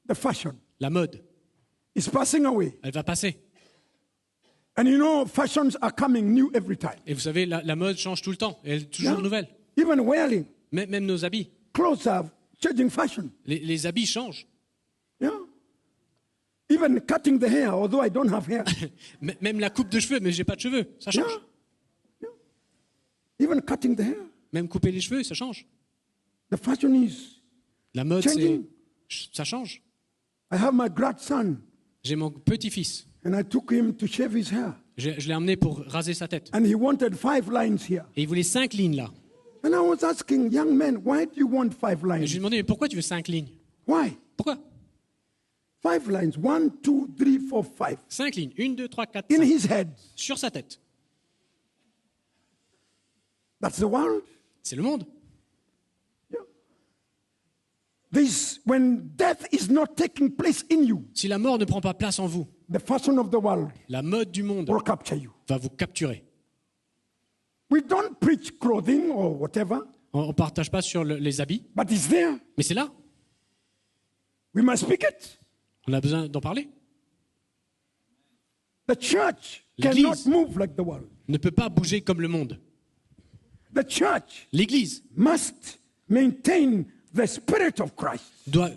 The fashion La mode, is passing away. elle va passer. And you know, fashions are coming new every time. Et vous savez, la mode change tout le temps. Elle est toujours Yeah. nouvelle. Even wearing Même nos habits. clothes are changing fashion. Les habits changent. Yeah. Even cutting the hair, although I don't have hair. Même la coupe de cheveux, mais j'ai pas de cheveux. Ça Yeah. change. Yeah. Even cutting the hair. Même couper les cheveux, ça change. The fashion is La mode, changing. ça change. I have my grandson, J'ai mon petit-fils. and I took him to shave his hair. Je l'ai emmené pour raser sa tête. And he wanted 5 lines here. Et il voulait 5 lignes là. And I was asking, young man, why do you want 5 Et je lui ai lines? demandé, mais pourquoi tu veux 5 lignes? Why? Pourquoi? 5 lines. 1, 2, 3, 4, 5. 5 lignes. 1, 2, 3, 4, In 5. his head. Sur sa tête. That's the world. C'est le monde. Yeah. This, when death is not taking place in you, Si la mort ne prend pas place en vous, the fashion of the world la mode du monde will capture you. va vous capturer. We don't preach clothing or whatever, On ne partage pas sur les habits, but it's there. mais c'est là. We must speak it. On a besoin d'en parler. The church L'Église. cannot move like the world. Ne peut pas bouger comme le monde. The church L'Église must maintain the spirit of Christ. doit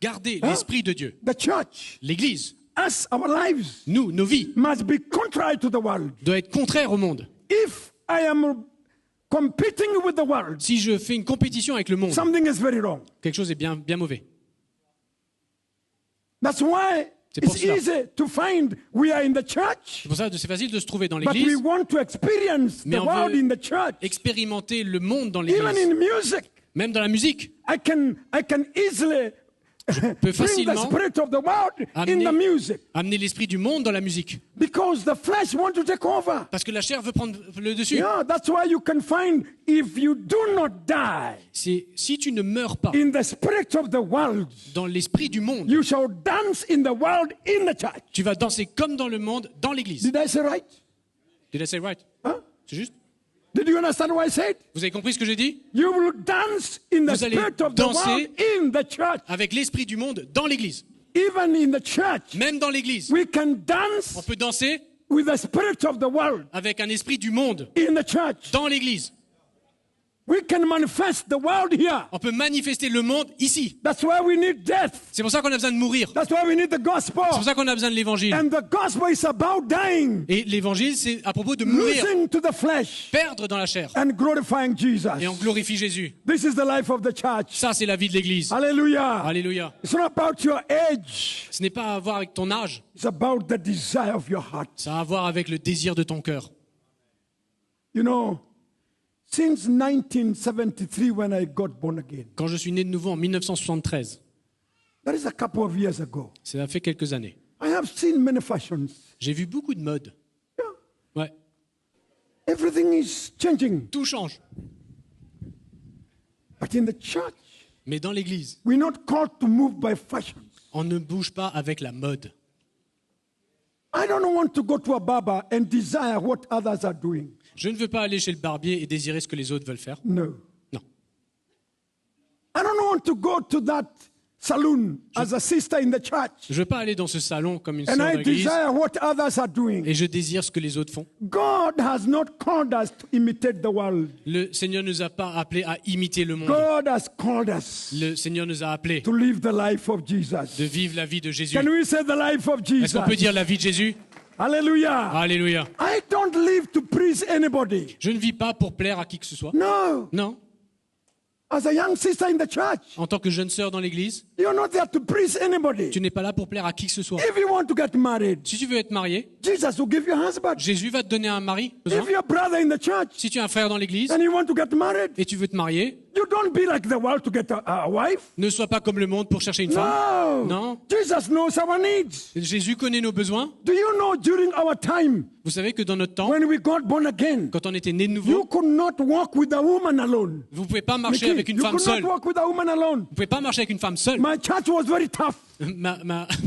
Garder Huh? l'esprit de Dieu. The church, L'Église, us, our lives, nous, nos vies, must be contrary to the world. doit être contraire au monde. If I am competing with the world, Si je fais une compétition avec le monde, something is very wrong. quelque chose est bien mauvais. That's why C'est pour it's cela. easy to find we are in the church, C'est pour ça que c'est facile de se trouver dans but we l'Église, want to experience Mais the on world veut in the church. expérimenter le monde dans Even l'Église. in music, Même dans la musique, I can peux easily bring the facilement spirit of the world in amener- the music amener l'esprit du monde dans la musique. because the flesh wants to take over. Parce que la chair veut prendre le dessus. Yeah, that's why you can find if you do not die Si tu ne meurs pas in the spirit of the world, dans l'esprit du monde, you shall dance in the world in the church. tu vas danser comme dans le monde, dans l'Église. Did I say right? Did I say right? Huh? C'est juste? Did you understand what I said? Vous avez compris ce que j'ai dit? You will dance in the Vous allez spirit of the danser world in the church. Avec l'esprit du monde dans l'Église. Even in the church, Même dans l'Église. we can On dance peut danser with the spirit of the world avec un esprit du monde in the church. dans l'Église. We can manifest the world here. On peut manifester le monde ici. That's why we need death. C'est pour ça qu'on a besoin de mourir. That's why we need the gospel. C'est pour ça qu'on a besoin de l'Évangile. And the gospel is about dying, Et l'Évangile, c'est à propos de mourir, losing to the flesh, perdre dans la chair. and glorifying Jesus. Et on glorifie Jésus. This is the life of the church. Ça, c'est la vie de l'Église. Hallelujah. Alléluia. It's not about your age. Ce n'est pas à voir avec ton âge. It's about the desire of your heart. Ça a à voir avec le désir de ton cœur. You know, since 1973 when I got born again, Quand je suis né de nouveau en 1973, that is a couple of years ago, ça a fait quelques années, I have seen many fashions. j'ai vu beaucoup de modes. Yeah. Ouais, Everything is changing. tout change. But in the church, Mais dans l'Église, we're not called to move by fashions. on ne bouge pas avec la mode. I don't want to go to a barber and desire what others are doing. Je ne veux pas aller chez le barbier et désirer ce que les autres veulent faire. No. Non. I don't want to go to that saloon as a sister in the church Je ne veux pas aller dans ce salon comme une and sœur I d'église desire what others are doing. et je désire ce que les autres font. God has not called us to imitate the world. Le Seigneur ne nous a pas appelés à imiter le monde. God has called us Le Seigneur nous a appelés to live the life of Jesus. de vivre la vie de Jésus. Can we say the life of Est-ce qu'on peut Jesus? dire la vie de Jésus? Hallelujah. Alléluia. I don't live to please anybody. Je ne vis pas pour plaire à qui que ce soit. No. Non. As a young sister in the church, En tant que jeune sœur dans l'église, you're not there to please anybody. tu n'es pas là pour plaire à qui que ce soit. If you want to get married, Si tu veux être marié, Jesus will give you a husband. Jésus va te donner un mari. If you're a brother in the church Si tu es un frère dans l'église and you want to get married, et tu veux te marier, you don't be like the world to get a wife. ne sois pas comme le monde pour chercher une femme. No. Non. Jesus knows our needs. Jésus connaît nos besoins. Do you know during our time Vous savez que dans notre temps, when we got born again, quand on était né de you nouveau, could not walk with a woman alone. vous ne pouvez pas marcher Mickey, avec une you femme could seule. not walk with a woman alone. Vous ne pouvez pas marcher avec une femme seule. My church was very tough.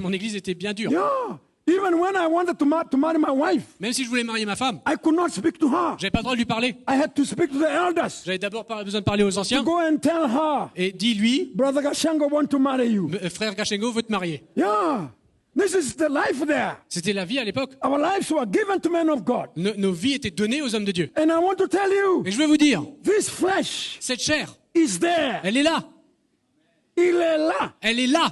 Mon église était bien dure. Yeah. Even when I wanted to marry my wife, Même si je voulais marier ma femme, I could not speak to her. j'avais pas le droit de lui parler. I had to speak to the elders. J'avais d'abord besoin de parler aux anciens. Go and tell her, Et dis-lui, Brother Gashango want to marry you. frère Gachengo veut te marier. Yeah. This is the life there. C'était la vie à l'époque. Our lives were given to men of God. Nos vies étaient données aux hommes de Dieu. And I want to tell you, Et je veux vous dire, this flesh cette chair, is there. elle est là. Il est là. Elle est là.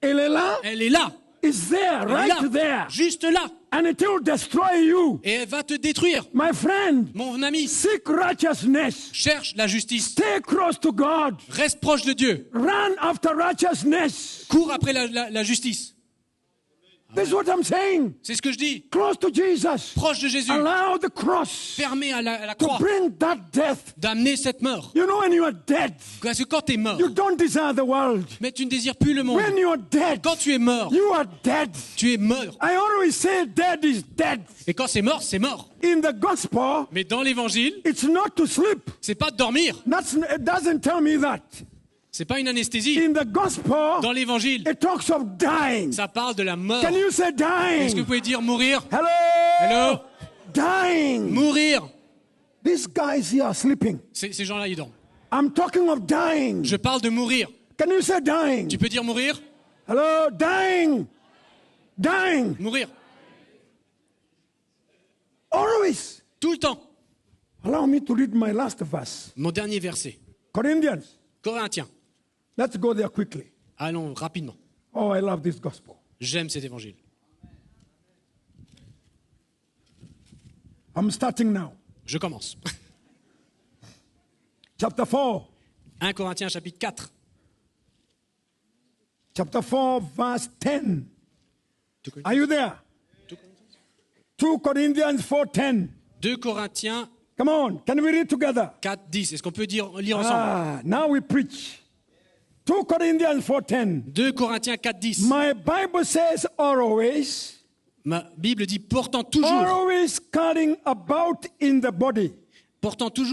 Il est là. Elle est là. Is there, Elle est right là. there. Juste là. And it will destroy you. Et elle va te détruire. My friend, Mon ami, seek righteousness. cherche la justice. Stay close to God. Reste proche de Dieu. Run after righteousness. Cours après la justice. This is what I'm saying. C'est ce que je dis. Close to Jesus. Proche de Jésus. Allow the cross Fermé à la to croix. bring that death. D'amener cette mort. You know, when you are dead, Parce que quand tu es mort, you don't desire the world. mais tu ne désires plus le monde. When you are dead, Quand tu es mort, you are dead. tu es mort. I always say dead is dead. Et quand c'est mort, c'est mort. In the gospel, Mais dans l'évangile, it's not to sleep. c'est pas de dormir. It doesn't tell me that. C'est pas une anesthésie. In the gospel, Dans l'évangile, it talks of dying. ça parle de la mort. Can you say Est-ce que dying? vous pouvez dire mourir? Hello? Hello? Dying. Mourir. These guys here are sleeping. Ces gens-là, ils dorment. I'm talking of dying. Je parle de mourir. Can you say dying? Tu peux dire mourir? Hello? Dying. Dying. Mourir. Always. Tout le temps. Allow me to read my last verse. Mon dernier verset. Corinthians. Corinthiens. Let's go there quickly. Allons rapidement. Oh, I love this gospel. J'aime cet évangile. I'm starting now. Je commence. Chapter 4. 1 Corinthiens chapitre 4. Chapter 4, verse 10. Are you there? 2 Corinthians 4:10. 2 Corinthiens Come on, can we read together? 4, 10. Est-ce qu'on peut lire ensemble? Now we preach. 2 Corinthians 4:10. 2 Corinthiens 4, 10. My Bible says always, Ma Bible dit portant toujours carrying about in the body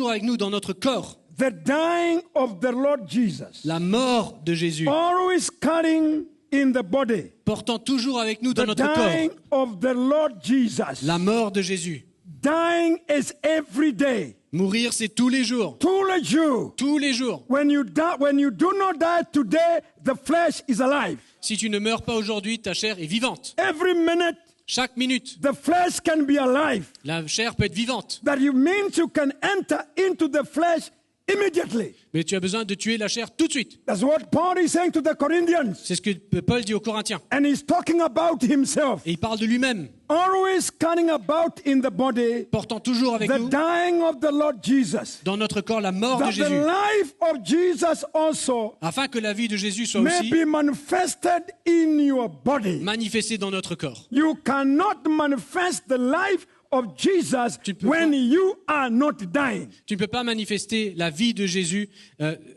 avec nous dans notre corps the dying of the Lord Jesus. la mort de Jésus. Always carrying in the body Portant toujours avec nous dans the notre corps dying of the Lord Jesus. la mort de Jésus. Dying is every day. Mourir, c'est tous les jours. Tous les jours. Tous les jours. When you do not die today, the flesh is alive. Si tu ne meurs pas aujourd'hui, ta chair est vivante. Every minute, Chaque minute, the flesh can be alive. la chair peut être vivante. That you means you can enter into the flesh immediately. Mais tu as besoin de tuer la chair tout de suite. That's what Paul is saying to the Corinthians. C'est ce que Paul dit aux Corinthiens. And he's talking about himself. Et il parle de lui-même, Always carrying about in the body portant toujours avec the nous dying of the Lord Jesus. dans notre corps la mort de That the Jésus, life of Jesus also afin que la vie de Jésus soit may aussi be manifested in your body. manifestée dans notre corps. You cannot manifest the life of Jesus Tu ne peux when pas. you are not dying. Tu ne peux pas manifester la vie de Jésus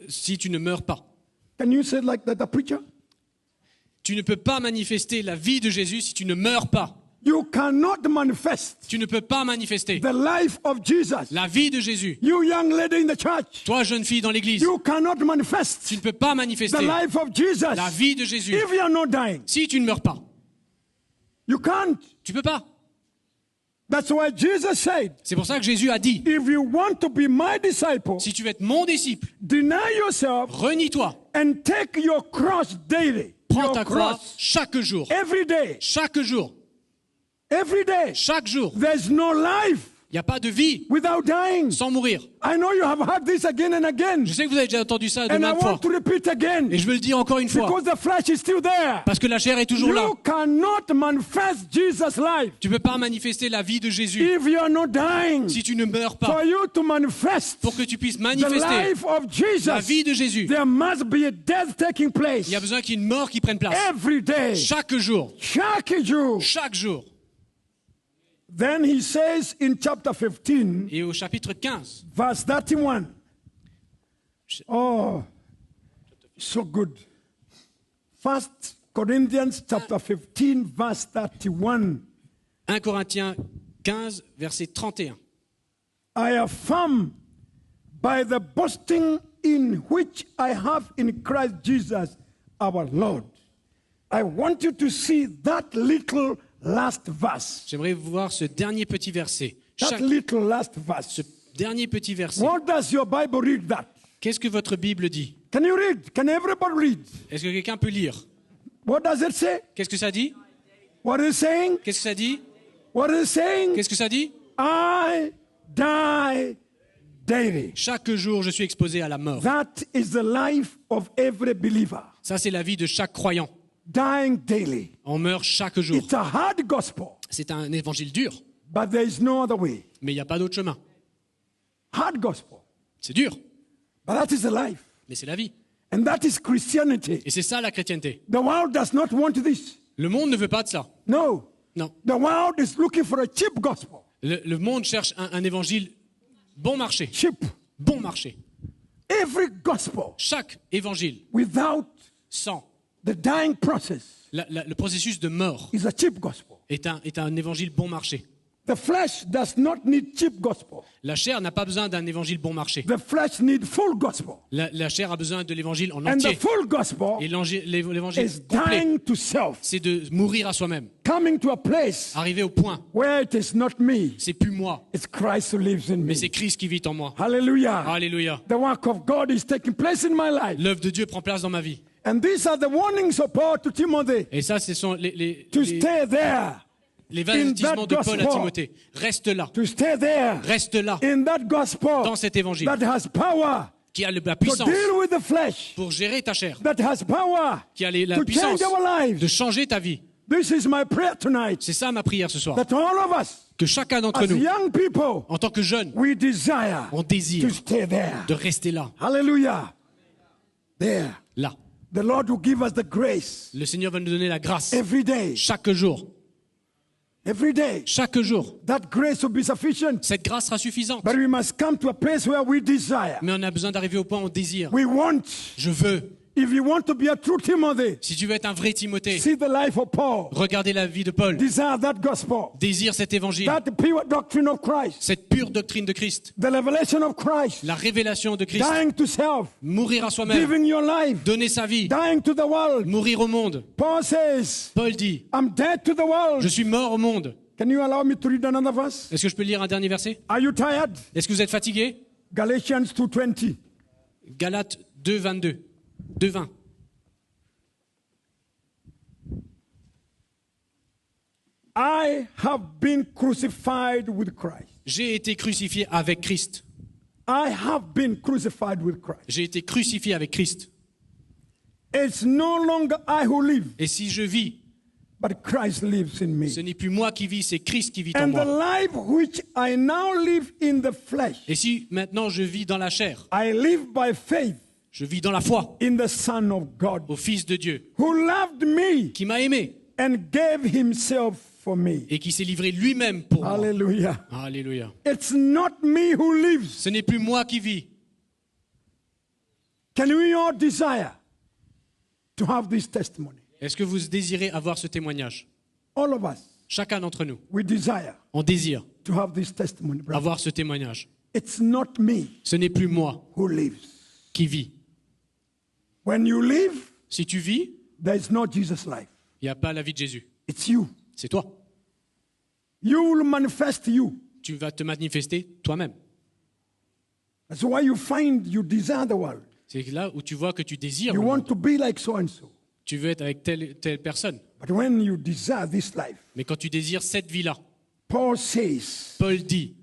si tu ne meurs pas. Can you say it like that, the preacher? Tu ne peux pas manifester la vie de Jésus si tu ne meurs pas. You cannot manifest Tu ne peux pas manifester the life of Jesus. la vie de Jésus. You young lady in the church, Toi, jeune fille dans l'église, you cannot manifest tu ne peux pas the manifester life of Jesus la vie de Jésus if you are not dying. si tu ne meurs pas. You can't. Tu peux pas. That's why Jesus said, C'est pour ça que Jésus a dit, if you want to be my disciple, si tu veux être mon disciple, deny yourself renie-toi, and take your cross daily. prends Your ta croix cross chaque jour. every day. Chaque jour. Every day. Chaque jour. There's no life Il n'y a pas de vie without dying. sans mourir. I know you have heard this again and again. Je sais que vous avez déjà entendu ça de And I maintes fois. want to repeat again. Et je veux le dire encore une fois. Because the flesh is still there. Parce que la chair est toujours là. You cannot manifest Jesus' life Tu ne peux pas manifester la vie de Jésus if you are not dying. si tu ne meurs pas. For you to manifest Pour que tu puisses the manifester life of la Jesus, vie de Jésus, there must be a death taking place il y a besoin qu'il y ait une mort qui prenne place. every day. Chaque jour. Chaque jour. Chaque jour. Then he says in chapter 15, Et au chapitre 15, verse 31. Oh, so good. 1 Corinthians chapter 15, verse 31. 1 Corinthiens 15, verset 31. I affirm by the boasting in which I have in Christ Jesus our Lord. I want you to see that little last verse. J'aimerais voir ce dernier petit verset. That little last verse. Ce dernier petit verset. What does your Bible read that? Qu'est-ce que votre Bible dit? Can you read? Can everybody read? Est-ce que quelqu'un peut lire? What does it say? Qu'est-ce que ça dit? What is it saying? Qu'est-ce que ça dit? What is it saying? Qu'est-ce que ça dit? I die daily. Chaque jour, je suis exposé à la mort. That is the life of every believer. Ça, c'est la vie de chaque croyant. Dying daily. On meurt chaque jour. It's a hard gospel, C'est un évangile dur, but there is no other way. mais il n'y a pas d'autre chemin. Hard gospel, C'est dur, but that is the life. mais c'est la vie. And that is Christianity. Et c'est ça la chrétienté. The world does not want this. Le monde ne veut pas de ça. No. Non. The world is looking for a cheap gospel. Le monde cherche un évangile bon marché. Cheap. Bon marché. Every gospel Chaque évangile without sans the dying process le processus de mort is a cheap gospel. est un évangile bon marché. The flesh does not need cheap gospel. La chair n'a pas besoin d'un évangile bon marché. The flesh needs full gospel. La chair a besoin de l'évangile en And the entier. full gospel Et l'évangile is complet, dying to self, c'est de mourir à soi-même. coming to a place Arriver au point, where it is not me, c'est plus moi, it's Christ who lives in mais me. c'est Christ qui vit en moi. Hallelujah. Alléluia. The work of God is taking place in my life. L'œuvre de Dieu prend place dans ma vie. And these are the warnings of Paul to Timothy Et ça, ce sont to stay there, les avertissements de Paul à gospel. Timothée. Reste là, to stay there reste là, in that gospel dans cet évangile that has power qui a la to puissance deal with the flesh, pour gérer ta chair, that has power qui a la to puissance change our lives. de changer ta vie. This is my prayer tonight, C'est ça ma prière ce soir. that all of us, Que chacun d'entre as nous, young people, en tant que jeunes, we desire on to désire stay there. de rester là, Hallelujah. There. là. The Lord will give us the grace Le Seigneur va nous donner la grâce every day. chaque jour. Every day. Chaque jour. That grace will be sufficient. Cette grâce sera suffisante. But we must come to a place where we desire. Mais on a besoin d'arriver au point où on désire. We want. Je veux. If you want to be a true Timothy, Si tu veux être un vrai Timothée, see the life of Paul. regardez la vie de Paul. Desire that gospel. Désire cet évangile, That pure doctrine of Christ. cette pure doctrine de Christ, The revelation of Christ. la révélation de Christ, Dying to self. mourir à soi-même, Giving your life. donner sa vie, Dying to the world. mourir au monde. Paul says, Paul dit, I'm dead to the world. je suis mort au monde. Can you allow me to read another verse? Est-ce que je peux lire un dernier verset? Are you tired? Est-ce que vous êtes fatigué? Galatians 2:20. Galates 2, 22. 2, 20. I have been crucified with Christ. J'ai été crucifié avec Christ. I have been crucified with Christ. J'ai été crucifié avec Christ. It's no longer I who live, Et si je vis, but Christ lives in me. ce n'est plus moi qui vis, c'est Christ qui vit en And the moi. life which I now live in the flesh, Et si maintenant je vis dans la chair, I live by faith je vis dans la foi in the Son of God, au Fils de Dieu, who loved me qui m'a aimé and gave himself for me. et qui s'est livré lui-même pour moi. Hallelujah. Alléluia. It's not me who lives. Ce n'est plus moi qui vis. Can we all desire to have this testimony? Est-ce que vous désirez avoir ce témoignage? All of us, Chacun d'entre nous, we desire on désire to have this testimony, brother. avoir ce témoignage. It's not me Ce n'est plus moi who lives. qui vis. When you live, Si tu vis, there is no Jesus life. il n'y a pas la vie de Jésus. It's you. C'est toi. You will manifest you. Tu vas te manifester toi-même. That's why you find you desire the world. C'est là où tu vois que tu désires You le want monde. to be like so and so. Tu veux être avec telle personne. But when you desire this life, Mais quand tu désires cette vie-là, Paul says, Paul dit,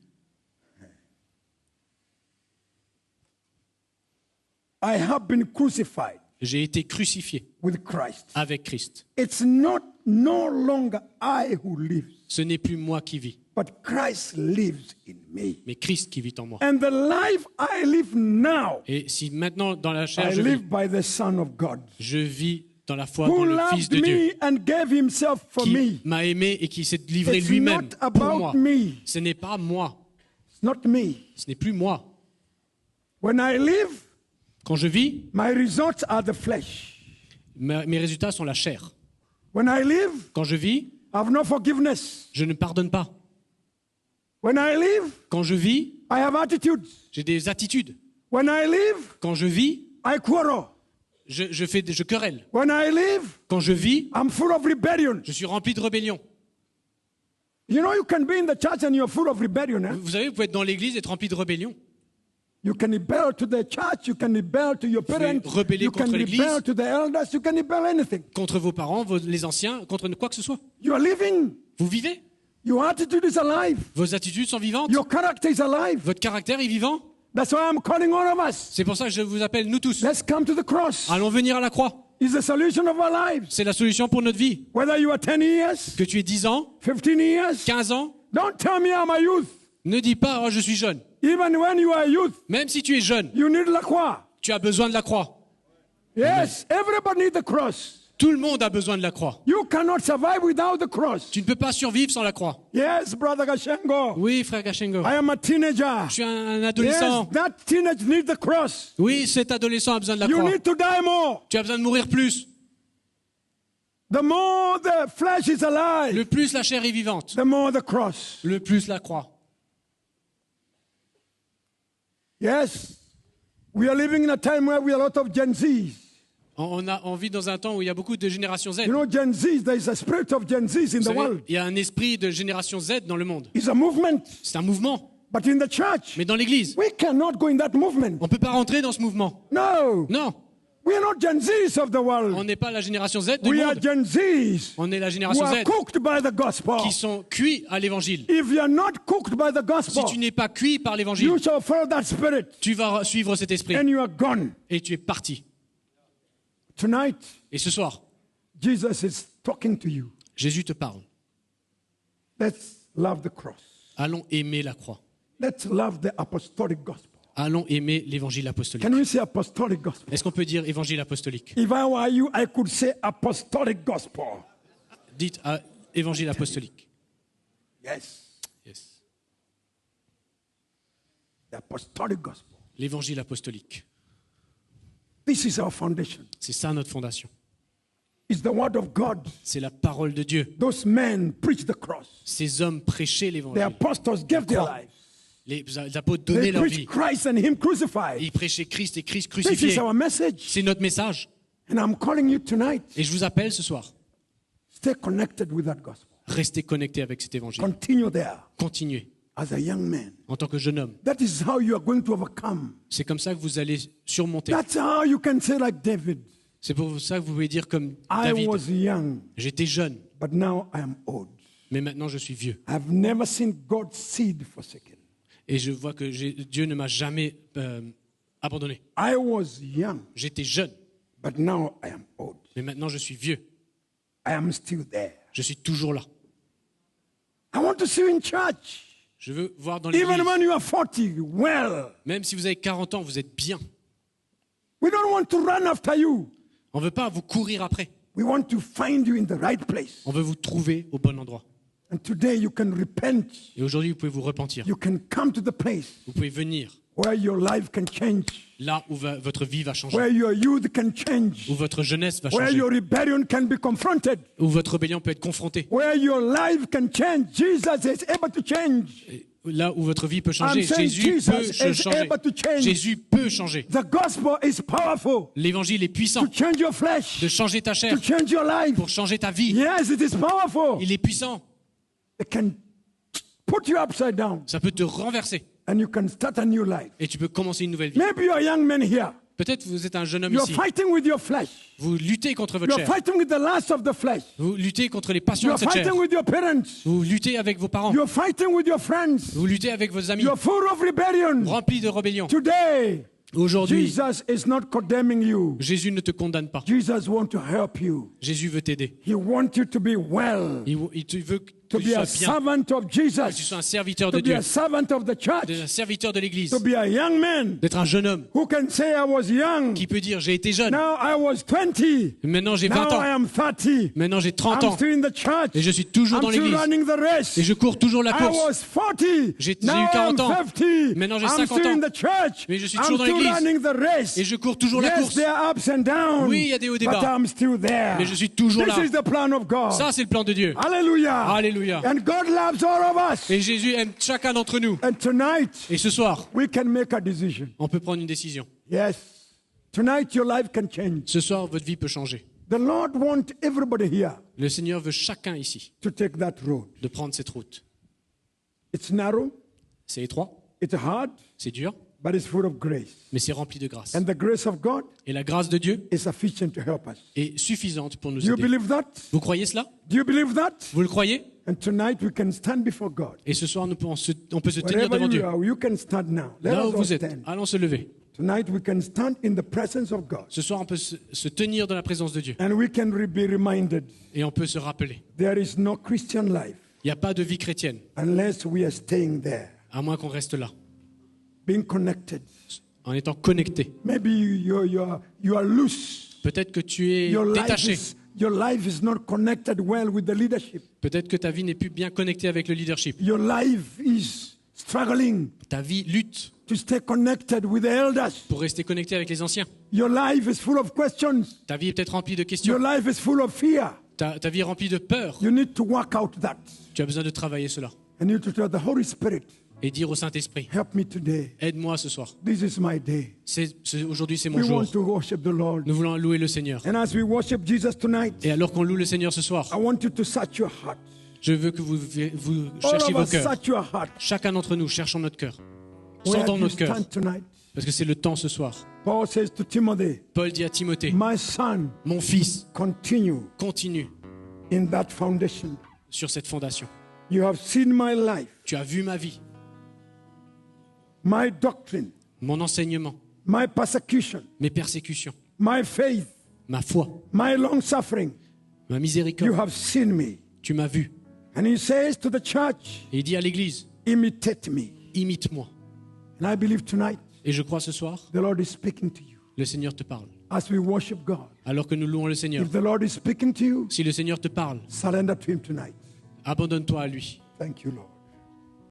I have been crucified j'ai été crucifié with Christ. avec Christ. It's not no longer I who lives, Ce n'est plus moi qui vis, but Christ lives in me. mais Christ qui vit en moi. And the life I live now, Et si maintenant dans la chair I live by the Son of God, je vis dans la foi dans who le Fils loved de Dieu, me and gave himself for qui me. m'a aimé et qui s'est livré It's lui-même not pour about moi. me. Ce n'est pas moi, It's not me. ce n'est plus moi. When I live, Quand je vis, my results are the flesh. mes résultats sont la chair. When I live, Quand je vis, I have no forgiveness. je ne pardonne pas. When I live, Quand je vis, I have attitudes. j'ai des attitudes. When I live, Quand je vis, I quarrel. je querelle. When I live, Quand je vis, I'm full of rebellion. je suis rempli de rébellion. You know, you can be in the church and you're full of rebellion. Eh? Vous savez, vous pouvez être dans l'église et être rempli de rébellion. You can rebel to the church, you can rebel to your parents, rebeller you can contre l'Église. rebel to the elders, you can rebel anything. Contre vos parents, les anciens, contre quoi que ce soit. You are living. Vous vivez. Your attitude is alive. Vos attitudes sont vivantes. Your character is alive. Votre caractère est vivant. That's why I'm calling all of us. C'est pour ça que je vous appelle, nous tous. Let's come to the cross. Allons venir à la croix. It's the solution of our lives. C'est la solution pour notre vie. Whether you are 10 years, Que tu aies 10 ans, 15 years, 15 ans, don't tell me I'm a youth. ne dis pas, oh, je suis jeune. Even when you are a youth, Même si tu es jeune, you need la croix. tu as besoin de la croix. Yes, everybody needs the cross. Tout le monde a besoin de la croix. You cannot survive without the cross. Tu ne peux pas survivre sans la croix. Yes, Brother Gashengo. Oui, frère Gachengo. I am a teenager. Je suis un Yes, adolescent. that teenage needs the cross. Oui, cet adolescent a besoin de la You croix. need to die more. Tu as besoin de mourir plus. The more the flesh is alive, Le plus la chair est vivante, the more the cross. le plus la croix. Yes, we are living in a time where we are a lot of Gen Zs. On vit dans un temps où il y a beaucoup de génération Z. You know, Gen Zs, there is a spirit of Gen Zs in Vous the savez, world. il y a un esprit de génération Z dans le monde. It's a movement. C'est un mouvement. But in the church, Mais dans l'église, we cannot go in that movement. on ne peut pas rentrer dans ce mouvement. No. Non. We are not Gen Zs of the world. On n'est pas la génération Z du We are monde. Gen Zs On est la who génération are Z cooked by the gospel. qui sont cuits à l'évangile. If you are not cooked by the Si gospel, tu n'es pas cuit par l'évangile, you shall follow that spirit tu vas suivre cet esprit and you are gone. et tu es parti. Tonight, Et ce soir, Jesus is talking to you. Jésus te parle. Let's love the cross. Allons aimer la croix. Let's love the apostolic gospel. Allons aimer l'évangile apostolique. Can we say apostolic gospel? Est-ce qu'on peut dire évangile apostolique? If I were you, I could say apostolic gospel. Dites évangile apostolique. Yes, Yes. the apostolic gospel. L'évangile apostolique. This is our foundation. C'est ça notre fondation. It's the word of God. C'est la parole de Dieu. Those men preached the cross. Ces hommes prêchaient The l'évangile. apostles gave their croix. lives. Les apôtres They donnaient leur preached vie. Christ and Him crucified. Ils prêchaient Christ et Christ This is crucifié. our message. C'est notre message. And I'm calling you tonight. Et je vous appelle ce soir. Stay connected with that gospel. Restez connectés avec cet évangile. Continue there Continuez as a young man. en tant que jeune homme. That is how you are going to overcome. C'est comme ça que vous allez surmonter. That's how you can say like David, C'est pour ça que vous pouvez dire comme I David. was young, J'étais jeune, but now I am old. mais maintenant je suis vieux. I've never seen God's seed forsaken. Et je vois que Dieu ne m'a jamais abandonné. I was young, J'étais jeune, but now I am old. mais maintenant je suis vieux. I am still there. Je suis toujours là. I want to see you in church. Je veux voir dans l'église. Even when you are 40, well, Même si vous avez 40 ans, vous êtes bien. we don't want to run after you. On ne veut pas vous courir après. We want to find you in the right place. On veut vous trouver au bon endroit. And today you can repent. Et aujourd'hui, vous pouvez vous repentir. You can come to the place Vous pouvez venir where your life can change, là où votre vie va changer, where your youth can change, où votre jeunesse va where changer, your rebellion can be confronted, où votre rébellion peut être confrontée, where your life can change. Jesus is able to change. et là où votre vie peut changer. I'm saying Jésus Jesus peut is changer. able to change. Jésus peut changer. The gospel is powerful L'évangile est puissant to change your flesh, de changer ta chair, to change your life. pour changer ta vie. Yes, it is powerful. Il est puissant. It can put you upside down Ça peut te renverser and you can start a new life. et tu peux commencer une nouvelle vie. Maybe you're a young man here. Peut-être vous êtes un jeune homme You're ici. fighting with your flesh. Vous luttez contre votre You're chair. fighting with the lust of the flesh. Vous luttez contre les passions You're de cette chair. fighting with your parents. Vous luttez avec vos parents. You're fighting with your friends. Vous luttez avec vos amis. You're full of rebellion. Remplis de rébellion. Today, Aujourd'hui, Jesus is not condemning you. Jésus ne te condamne pas. Jesus wants to help you. Jésus veut t'aider. He wants you to be well, Il veut que to tu be a sois bien, servant of que tu sois Jesus, un serviteur de to be Dieu, a servant of the church, un serviteur de l'Église, to be a young man d'être un jeune homme who can say, I was young. qui peut dire j'ai été jeune, Now I was 20. maintenant j'ai 20 Now I ans, am 30. maintenant j'ai 30 I'm ans still in the church. et je suis toujours I'm dans still l'Église running the race. et je cours toujours la I course. was 40. J'ai eu Now 40 ans. I'm 50. Maintenant, j'ai I'm 50 still ans. in the church. Mais je suis I'm toujours dans still l'église. running the race. Et je cours toujours la Yes, course. there are ups and downs. Oui, il y a des hauts et des but bas. I'm still there. Mais je suis toujours This là. is the plan of God. Ça, c'est le plan de Dieu. Hallelujah. Alléluia. And God loves all of us. Et Jésus aime chacun d'entre nous. And tonight, Et ce soir, we can make a decision. on peut prendre une décision. Yes. Tonight, your life can change. Ce soir, votre vie peut changer. The Lord wants everybody here Le Seigneur veut chacun ici to take that road. de prendre cette route. It's narrow, C'est étroit, it's hard, c'est dur, but it's full of grace. mais c'est rempli de grâce. And the grace of God Et la grâce de Dieu is sufficient to help us. est suffisante pour nous Do you aider. believe that? Vous croyez cela? Do you believe that? Vous le croyez? And tonight we can stand before God. Et ce soir, on peut se tenir Wherever devant you Dieu. are, you can stand now. Let Là us où all vous êtes, stand. allons se lever. Tonight we can stand in the presence of God. Ce soir, on peut se tenir dans la présence de Dieu. And we can be reminded Et on peut se rappeler. there is no Christian life Il n'y a pas de vie chrétienne, unless we are staying there, à moins qu'on reste là, being connected. en étant connecté. Maybe you are loose. Peut-être que tu es Your détaché. your life is not connected well with the leadership. Peut-être que ta vie n'est plus bien connectée avec le leadership. Your life is struggling Ta vie lutte to stay connected with the elders. pour rester connecté avec les anciens. Your life is full of questions. Ta vie est peut-être remplie de Your questions. life is full of fear. Ta vie est remplie de peur. You need to work out that. Tu as besoin de travailler cela. And you need to tell the Holy Spirit, Et dire au Saint-Esprit, help me today. aide-moi ce soir. This is my day. Aujourd'hui, c'est mon We jour. want to worship the Lord. Nous voulons louer le Seigneur. And as we worship Jesus tonight, Et alors qu'on loue le Seigneur ce I soir, want you to search your heart. je veux que vous All cherchiez of vos us cœurs. search your heart. Chacun d'entre nous, cherchons notre cœur. Where Sentons do you notre cœur. stand tonight? Parce que c'est le temps ce soir. Paul says to Timothy, Paul dit à Timothée, my son, mon fils, continue continue in that foundation. sur cette fondation. You have seen my life, Tu as vu ma vie, my doctrine, mon enseignement, my persecution, mes persécutions, my faith, ma foi, my long suffering. ma You miséricorde. have seen me. Tu m'as vu. And he says to the church, Et il dit à l'Église, imitate me. imite-moi. And I believe tonight Et je crois ce soir, the Lord is speaking to you le Seigneur te parle. as we worship God. Alors que nous louons le Seigneur. If the Lord is speaking to you, Si le Seigneur te parle, surrender to him tonight. abandonne-toi à lui. Thank you, Lord.